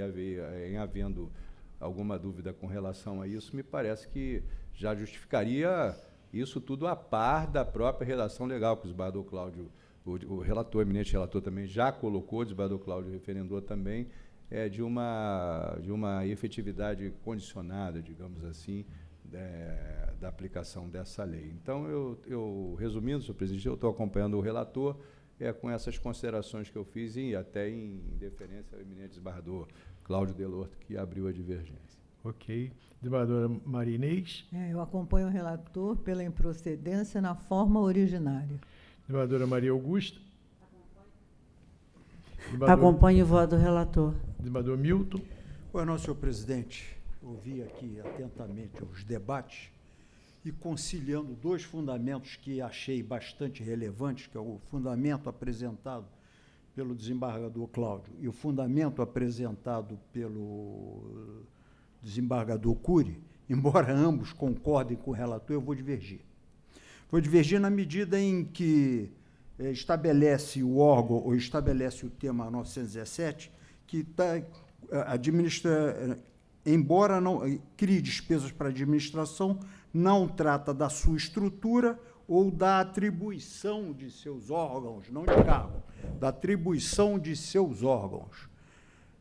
havendo alguma dúvida com relação a isso, me parece que já justificaria isso tudo a par da própria redação legal que o desembargador Cláudio, o relator, o eminente relator também já colocou, o desembargador Cláudio referendou também, de uma efetividade condicionada, digamos assim, da aplicação dessa lei. Então, resumindo, senhor presidente, eu estou acompanhando o relator com essas considerações que eu fiz e até em deferência ao eminente desembargador Cláudio Delorto, que abriu a divergência. Ok. Desembargadora Maria Inês. Eu acompanho o relator pela improcedência na forma originária. Desembargadora Maria Augusta. Acompanho o voto do relator. Desembargador Milton. Pois não, senhor presidente. Ouvi aqui atentamente os debates e conciliando dois fundamentos que achei bastante relevantes, que é o fundamento apresentado pelo desembargador Cláudio e o fundamento apresentado pelo desembargador Cury, embora ambos concordem com o relator, eu vou divergir. Vou divergir na medida em que estabelece o órgão, ou estabelece o tema 917, que administra, embora não crie despesas para a administração, não trata da sua estrutura ou da atribuição de seus órgãos, não de cargo, da atribuição de seus órgãos.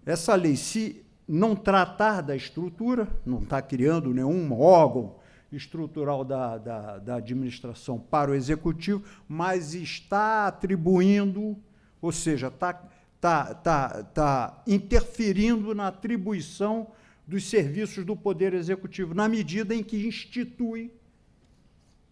Essa lei, se não tratar da estrutura, não está criando nenhum órgão estrutural da administração para o executivo, mas está atribuindo, ou seja, está interferindo na atribuição dos serviços do Poder Executivo, na medida em que institui,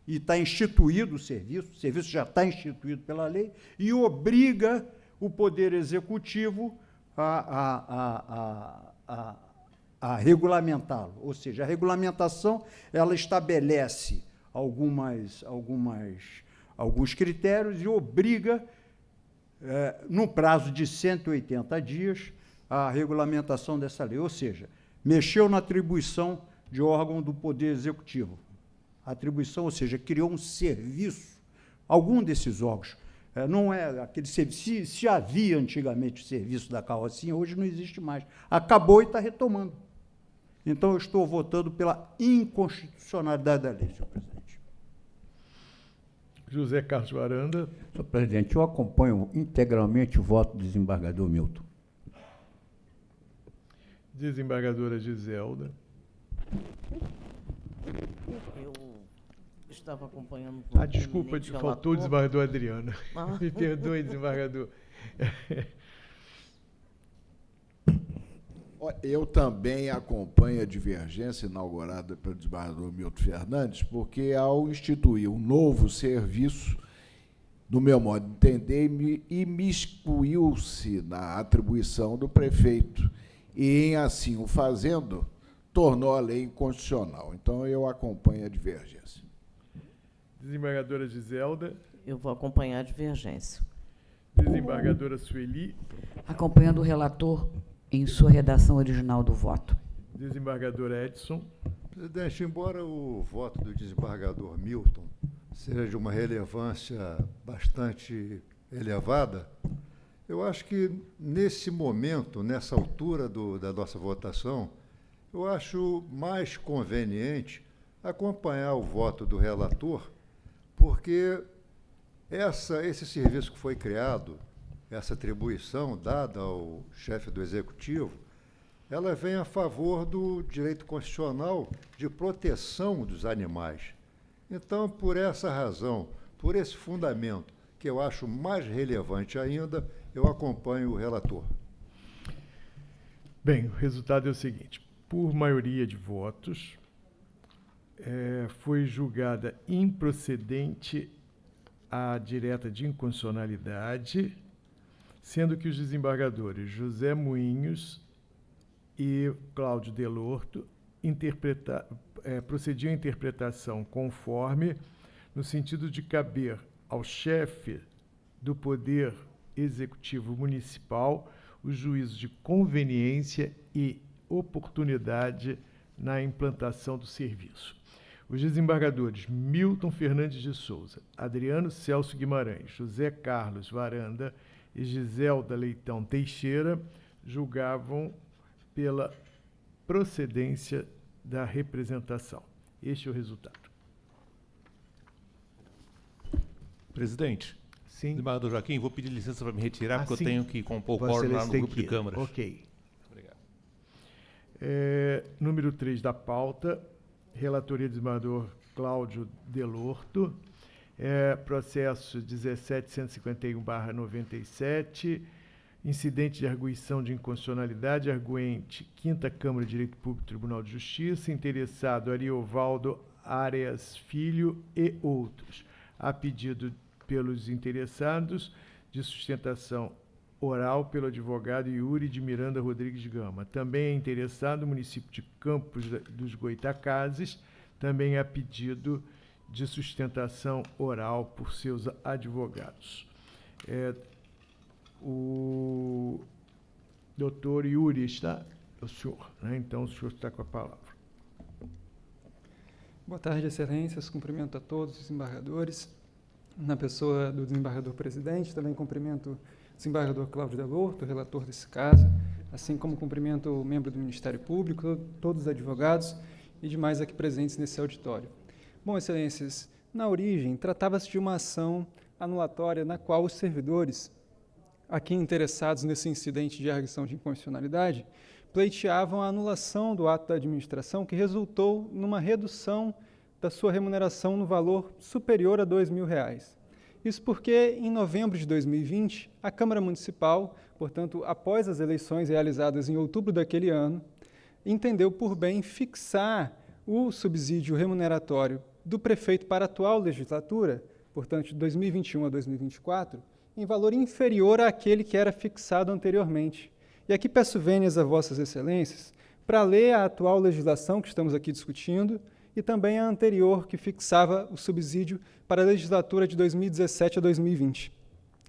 e está instituído o serviço já está instituído pela lei, e obriga o Poder Executivo a regulamentá-lo. Ou seja, a regulamentação ela estabelece alguns critérios e obriga, no prazo de 180 dias, a regulamentação dessa lei. Ou seja, mexeu na atribuição de órgão do Poder Executivo. Atribuição, ou seja, criou um serviço, algum desses órgãos. Não é aquele serviço. Se havia antigamente o serviço da carrocinha, hoje não existe mais. Acabou e está retomando. Então, eu estou votando pela inconstitucionalidade da lei, senhor presidente. José Carlos Varanda. Senhor presidente, eu acompanho integralmente o voto do desembargador Milton. Desembargadora Giselda. Eu estava acompanhando... Desculpa, faltou o desembargador Adriano. Me perdoe, desembargador. Eu também acompanho a divergência inaugurada pelo desembargador Milton Fernandes, porque, ao instituir um novo serviço, no meu modo de entender, imiscuiu-se na atribuição do prefeito e, em assim o fazendo, tornou a lei inconstitucional. Então, eu acompanho a divergência. Desembargadora Giselda. Eu vou acompanhar a divergência. Desembargadora Sueli. Acompanhando o relator em sua redação original do voto. Desembargador Edson. Presidente, embora o voto do desembargador Milton seja de uma relevância bastante elevada, eu acho que, nesse momento, nessa altura da nossa votação, eu acho mais conveniente acompanhar o voto do relator, porque esse serviço que foi criado, essa atribuição dada ao chefe do Executivo, ela vem a favor do direito constitucional de proteção dos animais. Então, por essa razão, por esse fundamento, que eu acho mais relevante ainda, eu acompanho o relator. Bem, o resultado é o seguinte: por maioria de votos, foi julgada improcedente a direta de inconstitucionalidade, sendo que os desembargadores José Moinhos e Cláudio Delorto procediam à interpretação conforme, no sentido de caber ao chefe do Poder Executivo Municipal o juízo de conveniência e oportunidade na implantação do serviço. Os desembargadores Milton Fernandes de Souza, Adriano Celso Guimarães, José Carlos Varanda e Giselda Leitão Teixeira julgavam pela procedência da representação. Este é o resultado. Presidente. Sim. Desembargador Joaquim, vou pedir licença para me retirar, porque sim. eu tenho que compor o Vossa quórum lá no Excelência grupo de câmaras. Ok. Obrigado. Número 3 da pauta, relatoria do desembargador Cláudio Delorto, processo 17.151/97, incidente de arguição de inconstitucionalidade, arguente 5ª Câmara de Direito Público, Tribunal de Justiça, interessado Ariovaldo Arias Filho e outros, a pedido pelos interessados de sustentação oral pelo advogado Yuri de Miranda Rodrigues Gama. Também é interessado o município de Campos dos Goitacazes, também a pedido de sustentação oral por seus advogados. O doutor Yuri está, o senhor, né? Então o senhor está com a palavra. Boa tarde, excelências. Cumprimento a todos os desembargadores. Na pessoa do desembargador presidente, também cumprimento o desembargador Cláudio Delorto, relator desse caso, assim como cumprimento o membro do Ministério Público, todos os advogados e demais aqui presentes nesse auditório. Bom, excelências, na origem, tratava-se de uma ação anulatória na qual os servidores, aqui interessados nesse incidente de arguição de inconstitucionalidade, pleiteavam a anulação do ato da administração que resultou numa redução da sua remuneração no valor superior a R$2.000. Isso porque, em novembro de 2020, a Câmara Municipal, portanto, após as eleições realizadas em outubro daquele ano, entendeu por bem fixar o subsídio remuneratório do prefeito para a atual legislatura, portanto, de 2021 a 2024, em valor inferior àquele que era fixado anteriormente. E aqui peço vênias a Vossas Excelências para ler a atual legislação que estamos aqui discutindo e também a anterior, que fixava o subsídio para a legislatura de 2017 a 2020.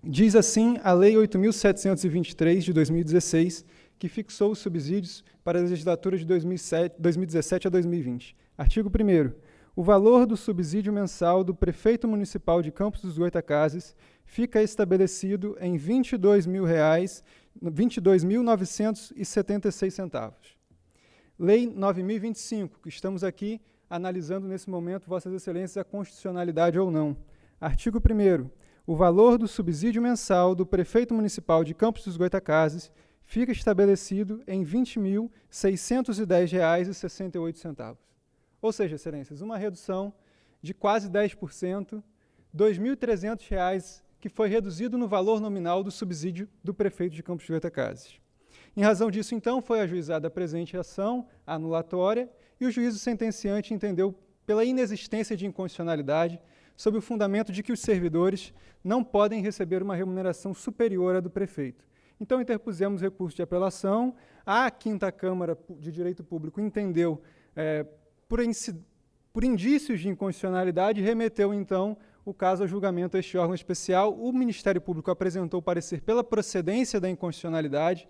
Diz assim a Lei 8.723, de 2016, que fixou os subsídios para a legislatura de 2017 a 2020. Artigo 1º. O valor do subsídio mensal do prefeito municipal de Campos dos Goytacazes fica estabelecido em R$ 22.976. Lei 9.025, que estamos aqui analisando nesse momento, Vossas Excelências, a constitucionalidade ou não. Artigo 1º. O valor do subsídio mensal do prefeito municipal de Campos dos Goytacazes fica estabelecido em R$ 20.610,68. Ou seja, Excelências, uma redução de quase 10%, R$ 2.300, que foi reduzido no valor nominal do subsídio do prefeito de Campos dos Goytacazes. Em razão disso, então, foi ajuizada a presente ação anulatória e o juízo sentenciante entendeu pela inexistência de inconstitucionalidade sob o fundamento de que os servidores não podem receber uma remuneração superior à do prefeito. Então, interpusemos recurso de apelação, a 5ª Câmara de Direito Público entendeu, por indícios de inconstitucionalidade, remeteu, então, o caso a julgamento a este órgão especial. O Ministério Público apresentou parecer pela procedência da inconstitucionalidade,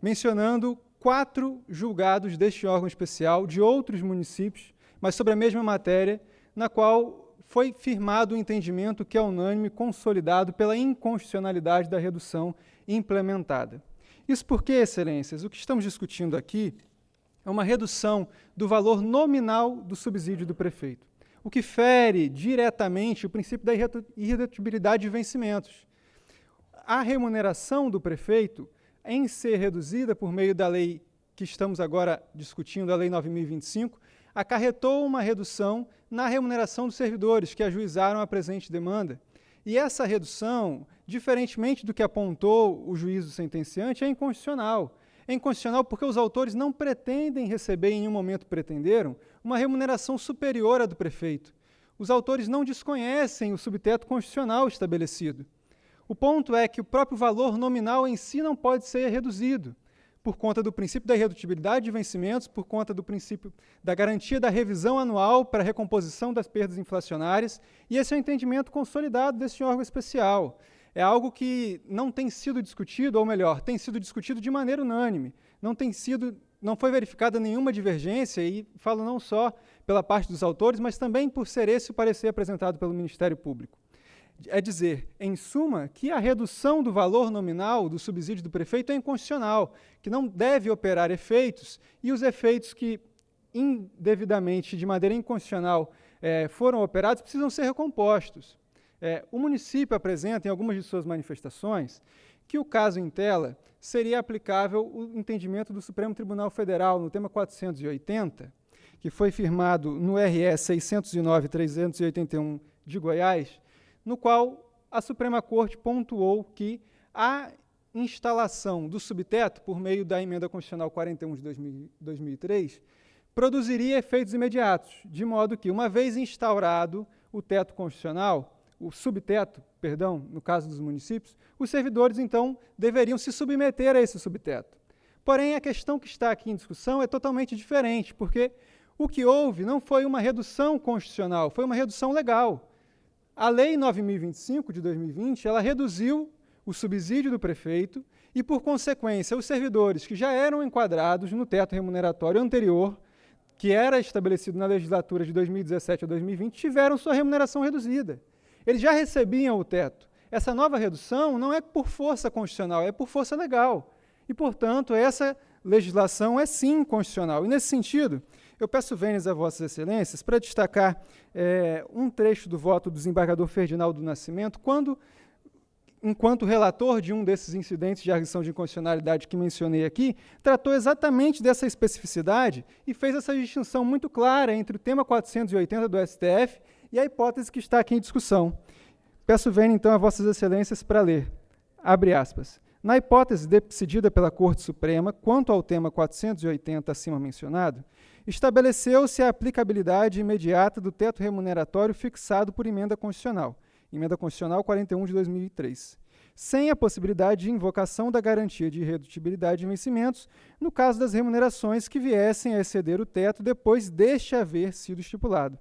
mencionando 4 julgados deste órgão especial de outros municípios, mas sobre a mesma matéria, na qual foi firmado o entendimento que é unânime, consolidado pela inconstitucionalidade da redução implementada. Isso porque, Excelências, o que estamos discutindo aqui é uma redução do valor nominal do subsídio do prefeito, o que fere diretamente o princípio da irredutibilidade de vencimentos. A remuneração do prefeito, em ser reduzida por meio da lei que estamos agora discutindo, a Lei 9.025, acarretou uma redução na remuneração dos servidores que ajuizaram a presente demanda. E essa redução, diferentemente do que apontou o juízo sentenciante, é inconstitucional. É inconstitucional porque os autores não pretendem receber, em nenhum momento pretenderam, uma remuneração superior à do prefeito. Os autores não desconhecem o subteto constitucional estabelecido. O ponto é que o próprio valor nominal em si não pode ser reduzido, por conta do princípio da irredutibilidade de vencimentos, por conta do princípio da garantia da revisão anual para a recomposição das perdas inflacionárias, e esse é o entendimento consolidado desse órgão especial. É algo que não tem sido discutido, ou melhor, tem sido discutido de maneira unânime. Não foi verificada nenhuma divergência, e falo não só pela parte dos autores, mas também por ser esse o parecer apresentado pelo Ministério Público. É dizer, em suma, que a redução do valor nominal do subsídio do prefeito é inconstitucional, que não deve operar efeitos, e os efeitos que indevidamente, de maneira inconstitucional, foram operados, precisam ser recompostos. O município apresenta, em algumas de suas manifestações, que o caso em tela seria aplicável o entendimento do Supremo Tribunal Federal, no tema 480, que foi firmado no RS 609/381 de Goiás, no qual a Suprema Corte pontuou que a instalação do subteto, por meio da Emenda Constitucional 41 de 2003, produziria efeitos imediatos, de modo que, uma vez instaurado o teto constitucional, o subteto, perdão, no caso dos municípios, os servidores, então, deveriam se submeter a esse subteto. Porém, a questão que está aqui em discussão é totalmente diferente, porque o que houve não foi uma redução constitucional, foi uma redução legal. A Lei 9.025, de 2020, ela reduziu o subsídio do prefeito e, por consequência, os servidores que já eram enquadrados no teto remuneratório anterior, que era estabelecido na legislatura de 2017 a 2020, tiveram sua remuneração reduzida. Eles já recebiam o teto. Essa nova redução não é por força constitucional, é por força legal. E, portanto, essa legislação é sim constitucional. E, nesse sentido, eu peço vênias a Vossas Excelências para destacar um trecho do voto do desembargador Ferdinando do Nascimento, quando, enquanto relator de um desses incidentes de arguição de inconstitucionalidade que mencionei aqui, tratou exatamente dessa especificidade e fez essa distinção muito clara entre o tema 480 do STF e a hipótese que está aqui em discussão. Peço vênia, então, a Vossas Excelências para ler. Abre aspas. Na hipótese decidida pela Corte Suprema, quanto ao tema 480 acima mencionado, estabeleceu-se a aplicabilidade imediata do teto remuneratório fixado por Emenda Constitucional 41 de 2003, sem a possibilidade de invocação da garantia de irredutibilidade de vencimentos no caso das remunerações que viessem a exceder o teto depois deste haver sido estipulado.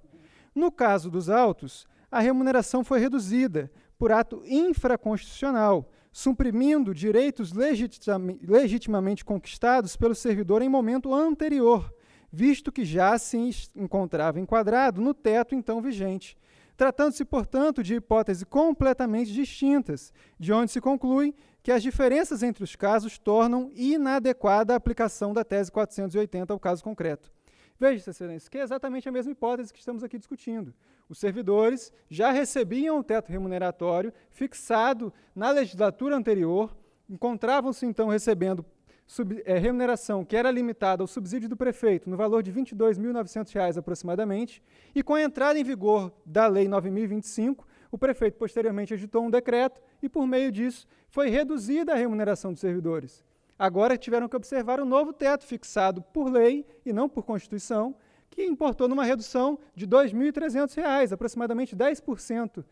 No caso dos autos, a remuneração foi reduzida por ato infraconstitucional, suprimindo direitos legitimamente conquistados pelo servidor em momento anterior, visto que já se encontrava enquadrado no teto então vigente. Tratando-se, portanto, de hipóteses completamente distintas, de onde se conclui que as diferenças entre os casos tornam inadequada a aplicação da tese 480 ao caso concreto. Veja, Excelência, que é exatamente a mesma hipótese que estamos aqui discutindo. Os servidores já recebiam o teto remuneratório fixado na legislatura anterior, encontravam-se, então, recebendo remuneração que era limitada ao subsídio do prefeito no valor de R$ 22.900 aproximadamente, e com a entrada em vigor da Lei 9.025, o prefeito posteriormente editou um decreto e, por meio disso, foi reduzida a remuneração dos servidores. Agora tiveram que observar o novo teto fixado por lei e não por Constituição, que importou numa redução de R$ 2.300, aproximadamente 10%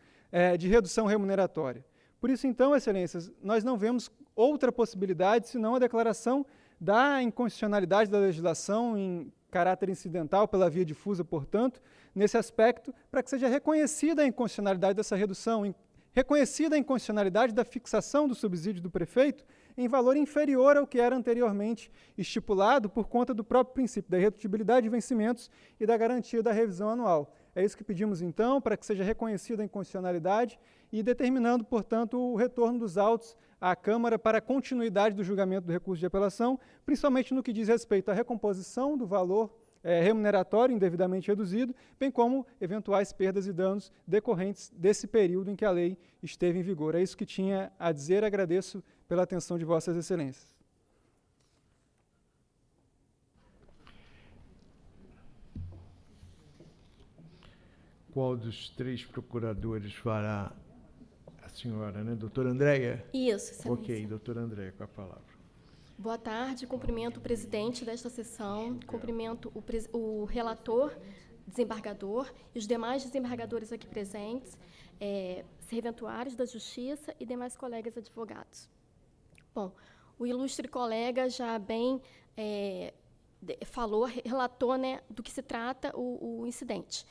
de redução remuneratória. Por isso, então, Excelências, nós não vemos outra possibilidade senão a declaração da inconstitucionalidade da legislação em caráter incidental pela via difusa, portanto, nesse aspecto, para que seja reconhecida a inconstitucionalidade dessa redução, reconhecida a inconstitucionalidade da fixação do subsídio do prefeito em valor inferior ao que era anteriormente estipulado por conta do próprio princípio da irredutibilidade de vencimentos e da garantia da revisão anual. É isso que pedimos, então, para que seja reconhecida a inconstitucionalidade e determinando, portanto, o retorno dos autos à Câmara para a continuidade do julgamento do recurso de apelação, principalmente no que diz respeito à recomposição do valor remuneratório indevidamente reduzido, bem como eventuais perdas e danos decorrentes desse período em que a lei esteve em vigor. É isso que tinha a dizer. Agradeço pela atenção de Vossas Excelências. Qual dos três procuradores fará a senhora, né? Doutora Andréia? Isso, Excelência. Ok, doutora Andréia, com a palavra. Boa tarde, cumprimento o presidente desta sessão, cumprimento o relator, desembargador e os demais desembargadores aqui presentes, serventuários da Justiça e demais colegas advogados. Bom, o ilustre colega já bem relatou, né, do que se trata o incidente.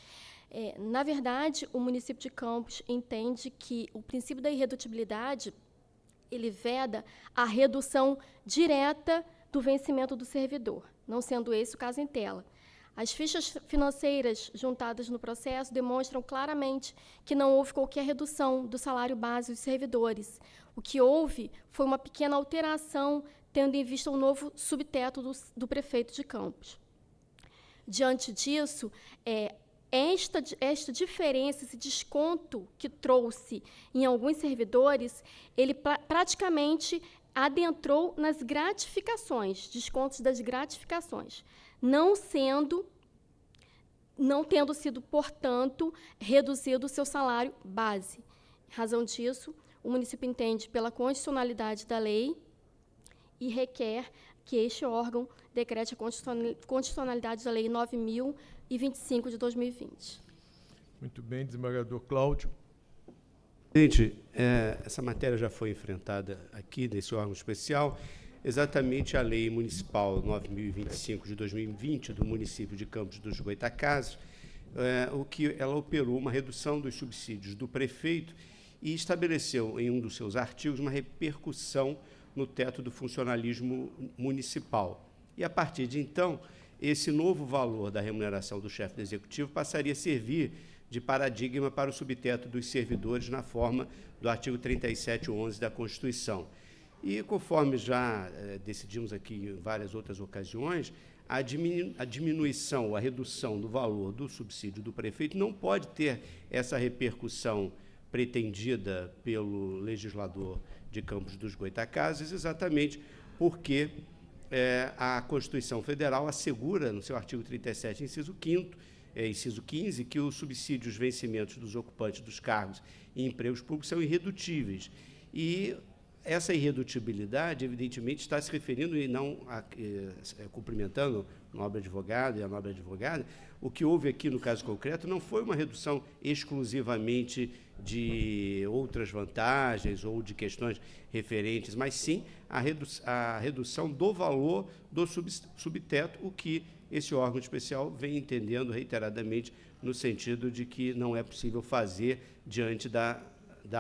Na verdade, o município de Campos entende que o princípio da irredutibilidade ele veda a redução direta do vencimento do servidor, não sendo esse o caso em tela. As fichas financeiras juntadas no processo demonstram claramente que não houve qualquer redução do salário base dos servidores. O que houve foi uma pequena alteração, tendo em vista o novo subteto do prefeito de Campos. Diante disso, esta diferença, esse desconto que trouxe em alguns servidores, ele praticamente adentrou nas gratificações, descontos das gratificações, não tendo sido, portanto, reduzido o seu salário base. Em razão disso, o município entende pela constitucionalidade da lei e requer que este órgão decrete a constitucionalidade da Lei 9.025 de 2020. Muito bem, desembargador Cláudio. Presidente, essa matéria já foi enfrentada aqui, nesse órgão especial. Exatamente a Lei Municipal 9.025 de 2020, do município de Campos dos Goytacazes, o que ela operou uma redução dos subsídios do prefeito e estabeleceu, em um dos seus artigos, uma repercussão no teto do funcionalismo municipal. E, a partir de então, esse novo valor da remuneração do chefe do Executivo passaria a servir de paradigma para o subteto dos servidores na forma do artigo 3711 da Constituição. E, conforme já decidimos aqui em várias outras ocasiões, a diminuição, a redução do valor do subsídio do prefeito não pode ter essa repercussão pretendida pelo legislador de Campos dos Goytacazes, exatamente porque a Constituição Federal assegura, no seu artigo 37, inciso 15, que os subsídios vencimentos dos ocupantes dos cargos e empregos públicos são irredutíveis. E essa irredutibilidade, evidentemente, está se referindo e não cumprimentando o nobre advogado e a nobre advogada. O que houve aqui, no caso concreto, não foi uma redução exclusivamente de outras vantagens ou de questões referentes, mas sim a redução do valor do subteto, o que esse órgão especial vem entendendo reiteradamente no sentido de que não é possível fazer diante da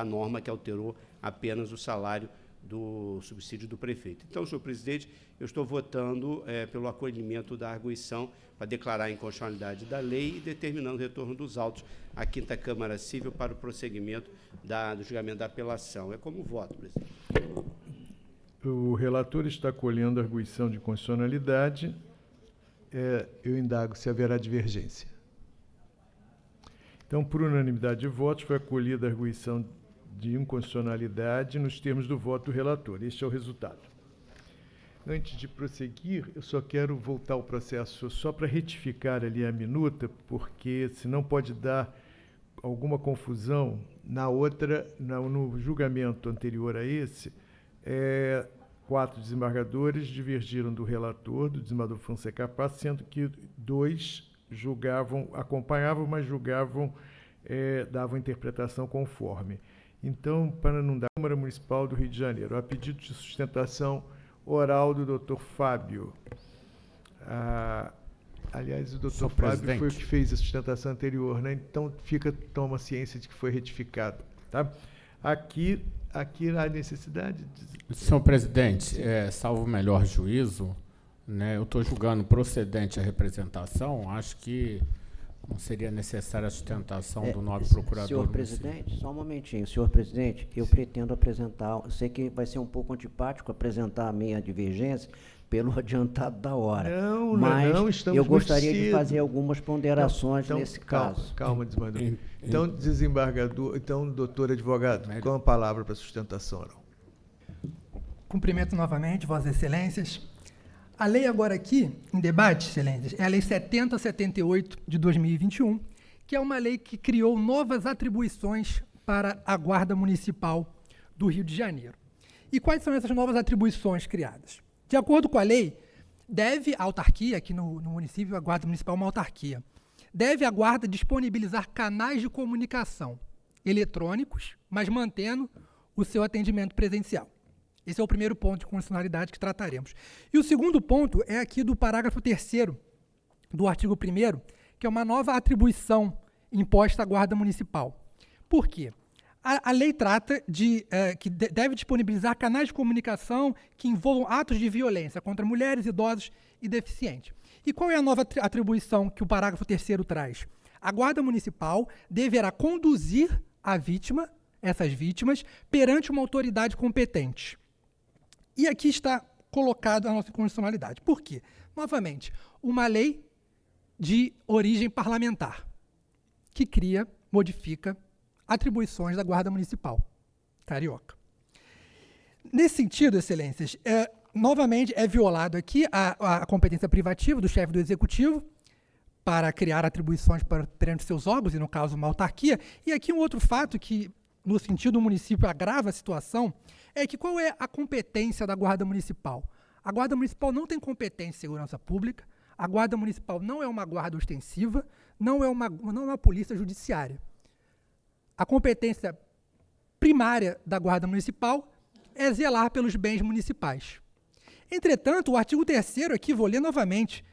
norma que alterou apenas o salário do subsídio do prefeito. Então, senhor presidente, eu estou votando pelo acolhimento da arguição para declarar a inconstitucionalidade da lei e determinando o retorno dos autos à 5ª Câmara Civil para o prosseguimento do julgamento da apelação. É como voto, presidente. O relator está acolhendo a arguição de inconstitucionalidade. Eu indago se haverá divergência. Então, por unanimidade de votos, foi acolhida a arguição de inconstitucionalidade nos termos do voto do relator. Este é o resultado. Antes de prosseguir, eu só quero voltar ao processo só para retificar ali a minuta, porque senão pode dar alguma confusão no julgamento anterior a esse. 4 desembargadores divergiram do relator, do desembargador Fonseca Paz, sendo que 2 acompanhavam, mas julgavam, davam interpretação conforme. Então, para não dar, a Câmara Municipal do Rio de Janeiro, a pedido de sustentação oral do doutor Fábio. Aliás, o doutor Fábio foi o que fez a sustentação anterior, né? Então, toma ciência de que foi retificado. Tá? Aqui há necessidade de... Senhor presidente, salvo o melhor juízo, né, eu estou julgando procedente a representação, acho que não seria necessária a sustentação do nobre procurador. Senhor presidente, só um momentinho. Senhor presidente, eu pretendo apresentar, eu sei que vai ser um pouco antipático apresentar a minha divergência pelo adiantado da hora. Mas estamos eu gostaria muito de fazer algumas ponderações então, nesse caso. Calma, desembargador. Então, desembargador, doutor advogado, com a palavra para sustentação oral. Cumprimento novamente, Vossas Excelências. A lei agora aqui, em debate, Excelências, é a Lei 7078 de 2021, que é uma lei que criou novas atribuições para a Guarda Municipal do Rio de Janeiro. E quais são essas novas atribuições criadas? De acordo com a lei, deve a autarquia, aqui no município, a Guarda Municipal é uma autarquia, deve a Guarda disponibilizar canais de comunicação eletrônicos, mas mantendo o seu atendimento presencial. Esse é o primeiro ponto de constitucionalidade que trataremos. E o segundo ponto é aqui do parágrafo 3º do artigo 1º, que é uma nova atribuição imposta à Guarda Municipal. Por quê? A lei trata de que deve disponibilizar canais de comunicação que envolvam atos de violência contra mulheres, idosos e deficientes. E qual é a nova atribuição que o parágrafo 3º traz? A Guarda Municipal deverá conduzir essas vítimas, perante uma autoridade competente. E aqui está colocado a nossa constitucionalidade. Por quê? Novamente, uma lei de origem parlamentar, que modifica atribuições da Guarda Municipal carioca. Nesse sentido, Excelências, novamente é violado aqui a competência privativa do chefe do Executivo para criar atribuições perante seus órgãos, e no caso uma autarquia. E aqui um outro fato que, no sentido do município, agrava a situação, é que qual é a competência da Guarda Municipal? A Guarda Municipal não tem competência em segurança pública, a Guarda Municipal não é uma guarda ostensiva, não é uma polícia judiciária. A competência primária da Guarda Municipal é zelar pelos bens municipais. Entretanto, o artigo 3º, aqui vou ler novamente,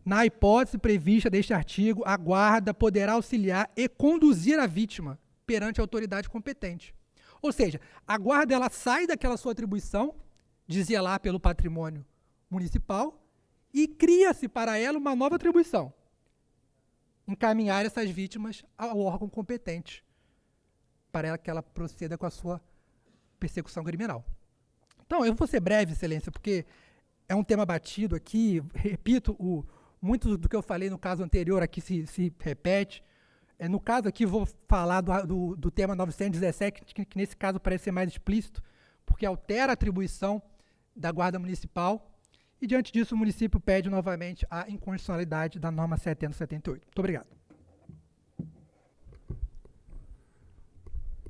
na hipótese prevista deste artigo, a Guarda poderá auxiliar e conduzir a vítima perante a autoridade competente. Ou seja, a Guarda ela sai daquela sua atribuição de zelar pelo patrimônio municipal e cria-se para ela uma nova atribuição: encaminhar essas vítimas ao órgão competente para que ela proceda com a sua persecução criminal. Então, eu vou ser breve, Excelência, porque é um tema batido aqui. Repito, muito do que eu falei no caso anterior aqui se repete. No caso aqui, vou falar do tema 917, que nesse caso parece ser mais explícito, porque altera a atribuição da Guarda Municipal, e diante disso o município pede novamente a inconstitucionalidade da norma 7078. Muito obrigado.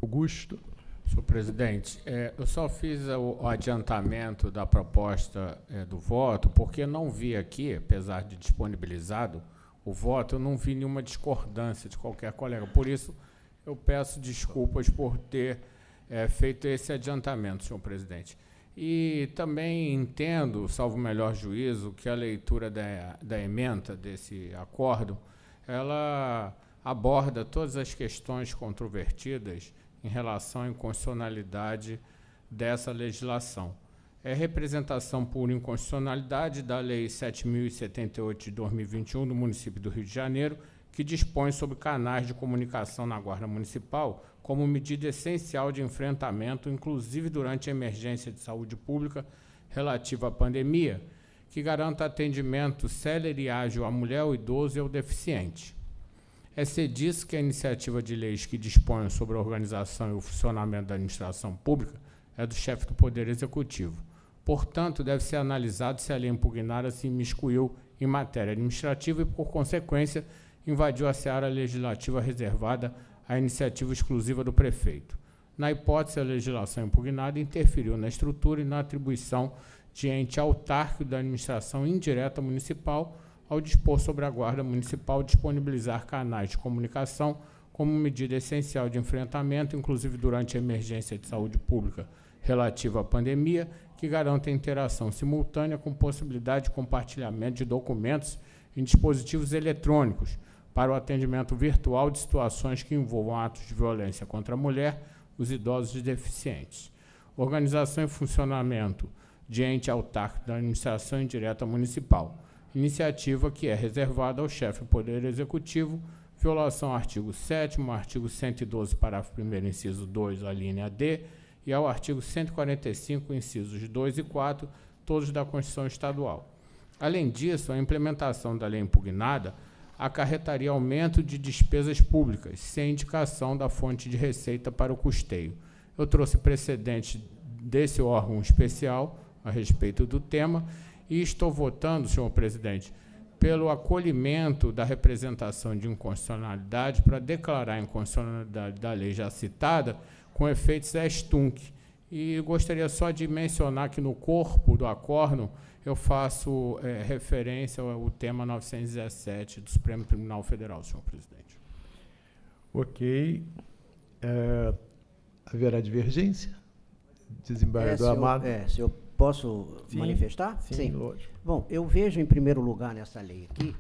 Augusto. Senhor presidente, eu só fiz o adiantamento da proposta do voto, porque não vi aqui, apesar de disponibilizado o voto, eu não vi nenhuma discordância de qualquer colega. Por isso, eu peço desculpas por ter feito esse adiantamento, senhor presidente. E também entendo, salvo o melhor juízo, que a leitura da ementa desse acordo, ela aborda todas as questões controvertidas em relação à inconstitucionalidade dessa legislação. É representação por inconstitucionalidade da Lei 7.078 de 2021 do município do Rio de Janeiro, que dispõe sobre canais de comunicação na Guarda Municipal como medida essencial de enfrentamento, inclusive durante a emergência de saúde pública relativa à pandemia, que garanta atendimento célere e ágil à mulher, ao idoso e ao deficiente. É disso que a iniciativa de leis que dispõem sobre a organização e o funcionamento da administração pública é do chefe do Poder Executivo. Portanto, deve ser analisado se a lei impugnada se imiscuiu em matéria administrativa e, por consequência, invadiu a seara legislativa reservada à iniciativa exclusiva do prefeito. Na hipótese, a legislação impugnada interferiu na estrutura e na atribuição de ente autárquico da administração indireta municipal, ao dispor sobre a Guarda Municipal disponibilizar canais de comunicação como medida essencial de enfrentamento, inclusive durante a emergência de saúde pública relativa à pandemia, que garanta a interação simultânea com possibilidade de compartilhamento de documentos em dispositivos eletrônicos para o atendimento virtual de situações que envolvam atos de violência contra a mulher, os idosos e deficientes. Organização e funcionamento de ente autárquico da administração indireta municipal. Iniciativa que é reservada ao chefe do Poder Executivo, violação ao artigo 7º, artigo 112, parágrafo 1º, inciso 2, a linha D, e ao artigo 145, incisos 2 e 4, todos da Constituição Estadual. Além disso, a implementação da lei impugnada acarretaria aumento de despesas públicas, sem indicação da fonte de receita para o custeio. Eu trouxe precedente desse órgão especial a respeito do tema, e estou votando, senhor presidente, pelo acolhimento da representação de inconstitucionalidade para declarar a inconstitucionalidade da lei já citada com efeitos ex-tunc. E gostaria só de mencionar que no corpo do acórdão eu faço referência ao tema 917 do Supremo Tribunal Federal, senhor presidente. Ok. Haverá divergência? Desembargador Amado. Se eu posso manifestar? Sim, lógico. Bom, eu vejo em primeiro lugar nessa lei aqui,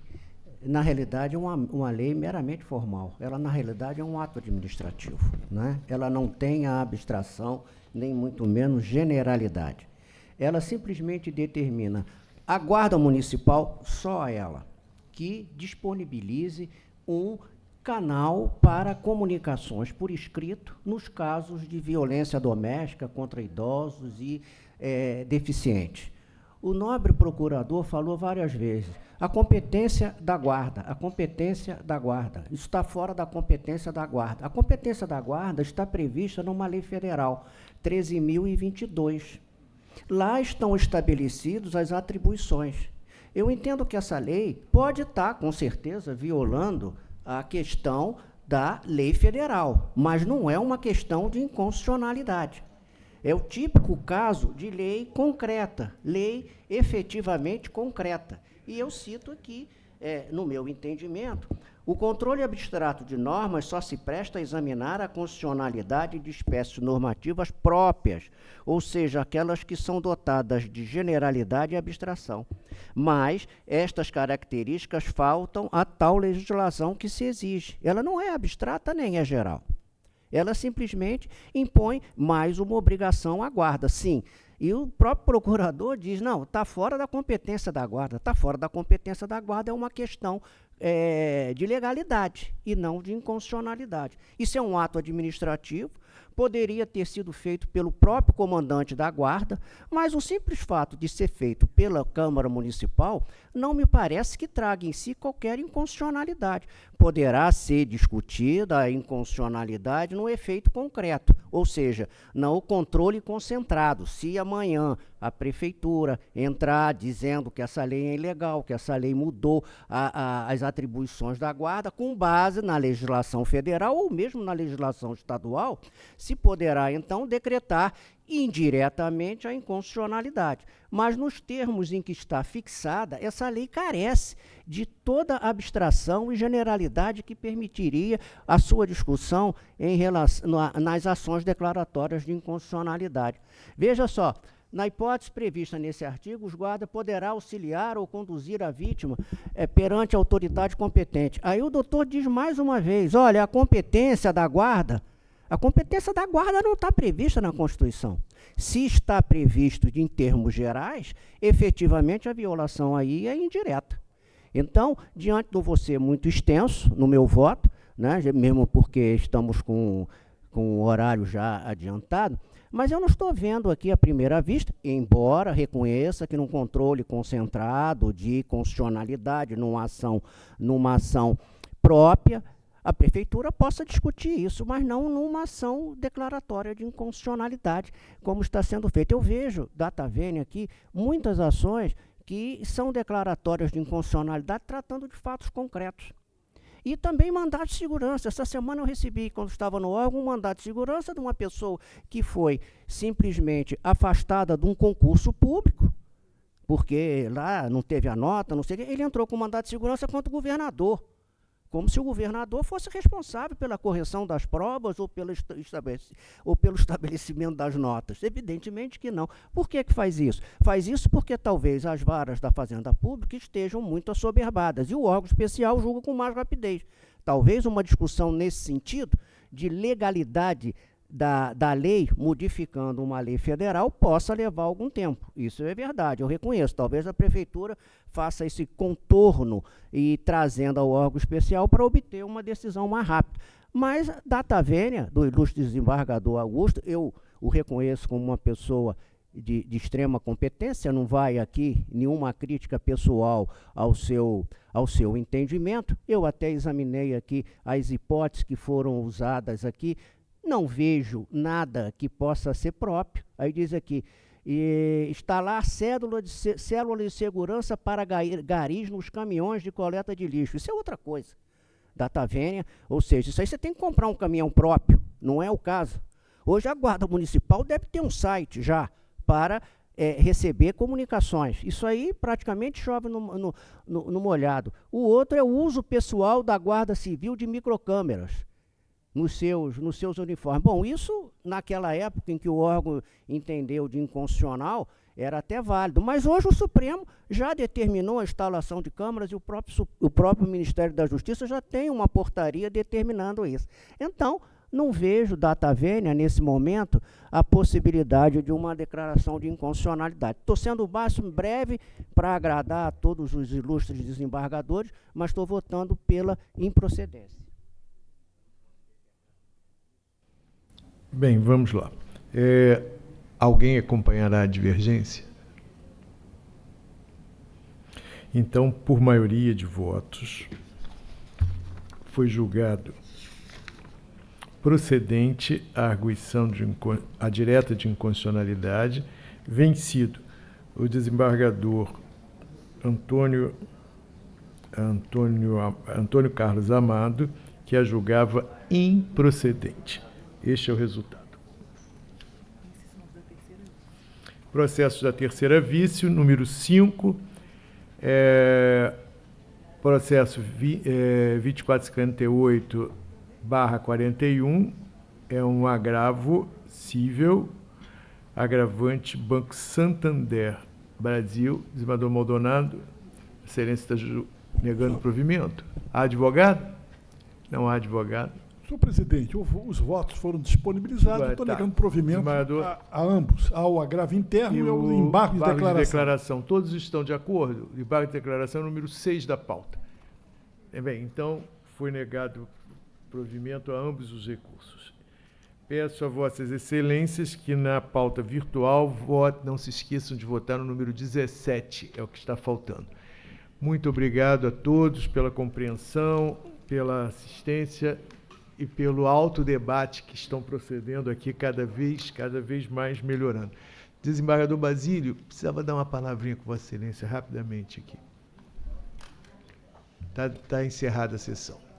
na realidade, uma lei meramente formal. Ela, na realidade, é um ato administrativo, né? Ela não tem a abstração, nem muito menos generalidade. Ela simplesmente determina a Guarda Municipal, só ela, que disponibilize um canal para comunicações por escrito nos casos de violência doméstica contra idosos e deficientes. O nobre procurador falou várias vezes, a competência da Guarda, isso está fora da competência da Guarda. A competência da Guarda está prevista numa lei federal, 13.022. Lá estão estabelecidas as atribuições. Eu entendo que essa lei pode estar, com certeza, violando a questão da lei federal, mas não é uma questão de inconstitucionalidade. É o típico caso de lei concreta, lei efetivamente concreta. E eu cito aqui, no meu entendimento, o controle abstrato de normas só se presta a examinar a constitucionalidade de espécies normativas próprias, ou seja, aquelas que são dotadas de generalidade e abstração. Mas estas características faltam à tal legislação que se exige. Ela não é abstrata nem é geral. Ela simplesmente impõe mais uma obrigação à Guarda, sim. E o próprio procurador diz, não, está fora da competência da Guarda. Está fora da competência da Guarda é uma questão de legalidade e não de inconstitucionalidade. Isso é um ato administrativo, poderia ter sido feito pelo próprio comandante da Guarda, mas o simples fato de ser feito pela Câmara Municipal não me parece que traga em si qualquer inconstitucionalidade. Poderá ser discutida a inconstitucionalidade no efeito concreto, ou seja, no controle concentrado. Se amanhã a prefeitura entrar dizendo que essa lei é ilegal, que essa lei mudou as atribuições da guarda, com base na legislação federal ou mesmo na legislação estadual, se poderá então decretar indiretamente a inconstitucionalidade. Mas nos termos em que está fixada, essa lei carece de toda abstração e generalidade que permitiria a sua discussão em relação, nas ações declaratórias de inconstitucionalidade. Veja só, na hipótese prevista nesse artigo, os guardas poderá auxiliar ou conduzir a vítima perante a autoridade competente. Aí o doutor diz mais uma vez, olha, a competência da guarda não está prevista na Constituição. Se está previsto em termos gerais, efetivamente a violação aí é indireta. Então, diante do você muito extenso no meu voto, né, mesmo porque estamos com o horário já adiantado, mas eu não estou vendo aqui à primeira vista, embora reconheça que num controle concentrado de constitucionalidade, numa ação própria, a prefeitura possa discutir isso, mas não numa ação declaratória de inconstitucionalidade, como está sendo feito. Eu vejo, data vênia aqui, muitas ações que são declaratórias de inconstitucionalidade tratando de fatos concretos. E também mandado de segurança. Essa semana eu recebi, quando estava no órgão, um mandado de segurança de uma pessoa que foi simplesmente afastada de um concurso público, porque lá não teve a nota, não sei o quê. Ele entrou com mandado de segurança contra o governador, como se o governador fosse responsável pela correção das provas ou pelo estabelecimento das notas. Evidentemente que não. Por que faz isso? Faz isso porque talvez as varas da Fazenda Pública estejam muito assoberbadas e o órgão especial julga com mais rapidez. Talvez uma discussão nesse sentido de legalidade da lei, modificando uma lei federal, possa levar algum tempo. Isso é verdade, eu reconheço. Talvez a prefeitura faça esse contorno e trazendo ao órgão especial para obter uma decisão mais rápida. Mas, data vênia do ilustre desembargador Augusto, eu o reconheço como uma pessoa de extrema competência, não vai aqui nenhuma crítica pessoal ao seu entendimento. Eu até examinei aqui as hipóteses que foram usadas aqui, não vejo nada que possa ser próprio. Aí diz aqui, instalar célula de segurança para garis nos caminhões de coleta de lixo. Isso é outra coisa. Data vênia, ou seja, isso aí você tem que comprar um caminhão próprio, não é o caso. Hoje a Guarda Municipal deve ter um site já para receber comunicações. Isso aí praticamente chove no molhado. O outro é o uso pessoal da Guarda Civil de microcâmeras nos seus uniformes. Bom, isso naquela época em que o órgão entendeu de inconstitucional, era até válido, mas hoje o Supremo já determinou a instalação de câmeras e o próprio Ministério da Justiça já tem uma portaria determinando isso. Então, não vejo, data vênia, nesse momento, a possibilidade de uma declaração de inconstitucionalidade. Estou sendo bastante breve para agradar a todos os ilustres desembargadores, mas estou votando pela improcedência. Bem, vamos lá. Alguém acompanhará a divergência? Então, por maioria de votos, foi julgado procedente a arguição a direta de inconstitucionalidade, vencido o desembargador Antônio Carlos Amado, que a julgava improcedente. Este é o resultado. Processo da terceira vício, número 5, processo 2458/41, é um agravo cível, agravante Banco Santander, Brasil, desembargador Maldonado, excelência está negando provimento. Há advogado? Não há advogado. Senhor presidente, os votos foram disponibilizados, estou negando provimento a ambos, ao agravo interno e ao embargo de declaração. Todos estão de acordo? O embargo de declaração é o número 6 da pauta. Bem, então, foi negado provimento a ambos os recursos. Peço a vossas excelências que na pauta virtual não se esqueçam de votar no número 17, é o que está faltando. Muito obrigado a todos pela compreensão, pela assistência. e pelo alto debate que estão procedendo aqui, cada vez mais melhorando. Desembargador Basílio, precisava dar uma palavrinha com Vossa Excelência rapidamente aqui. Está encerrada a sessão.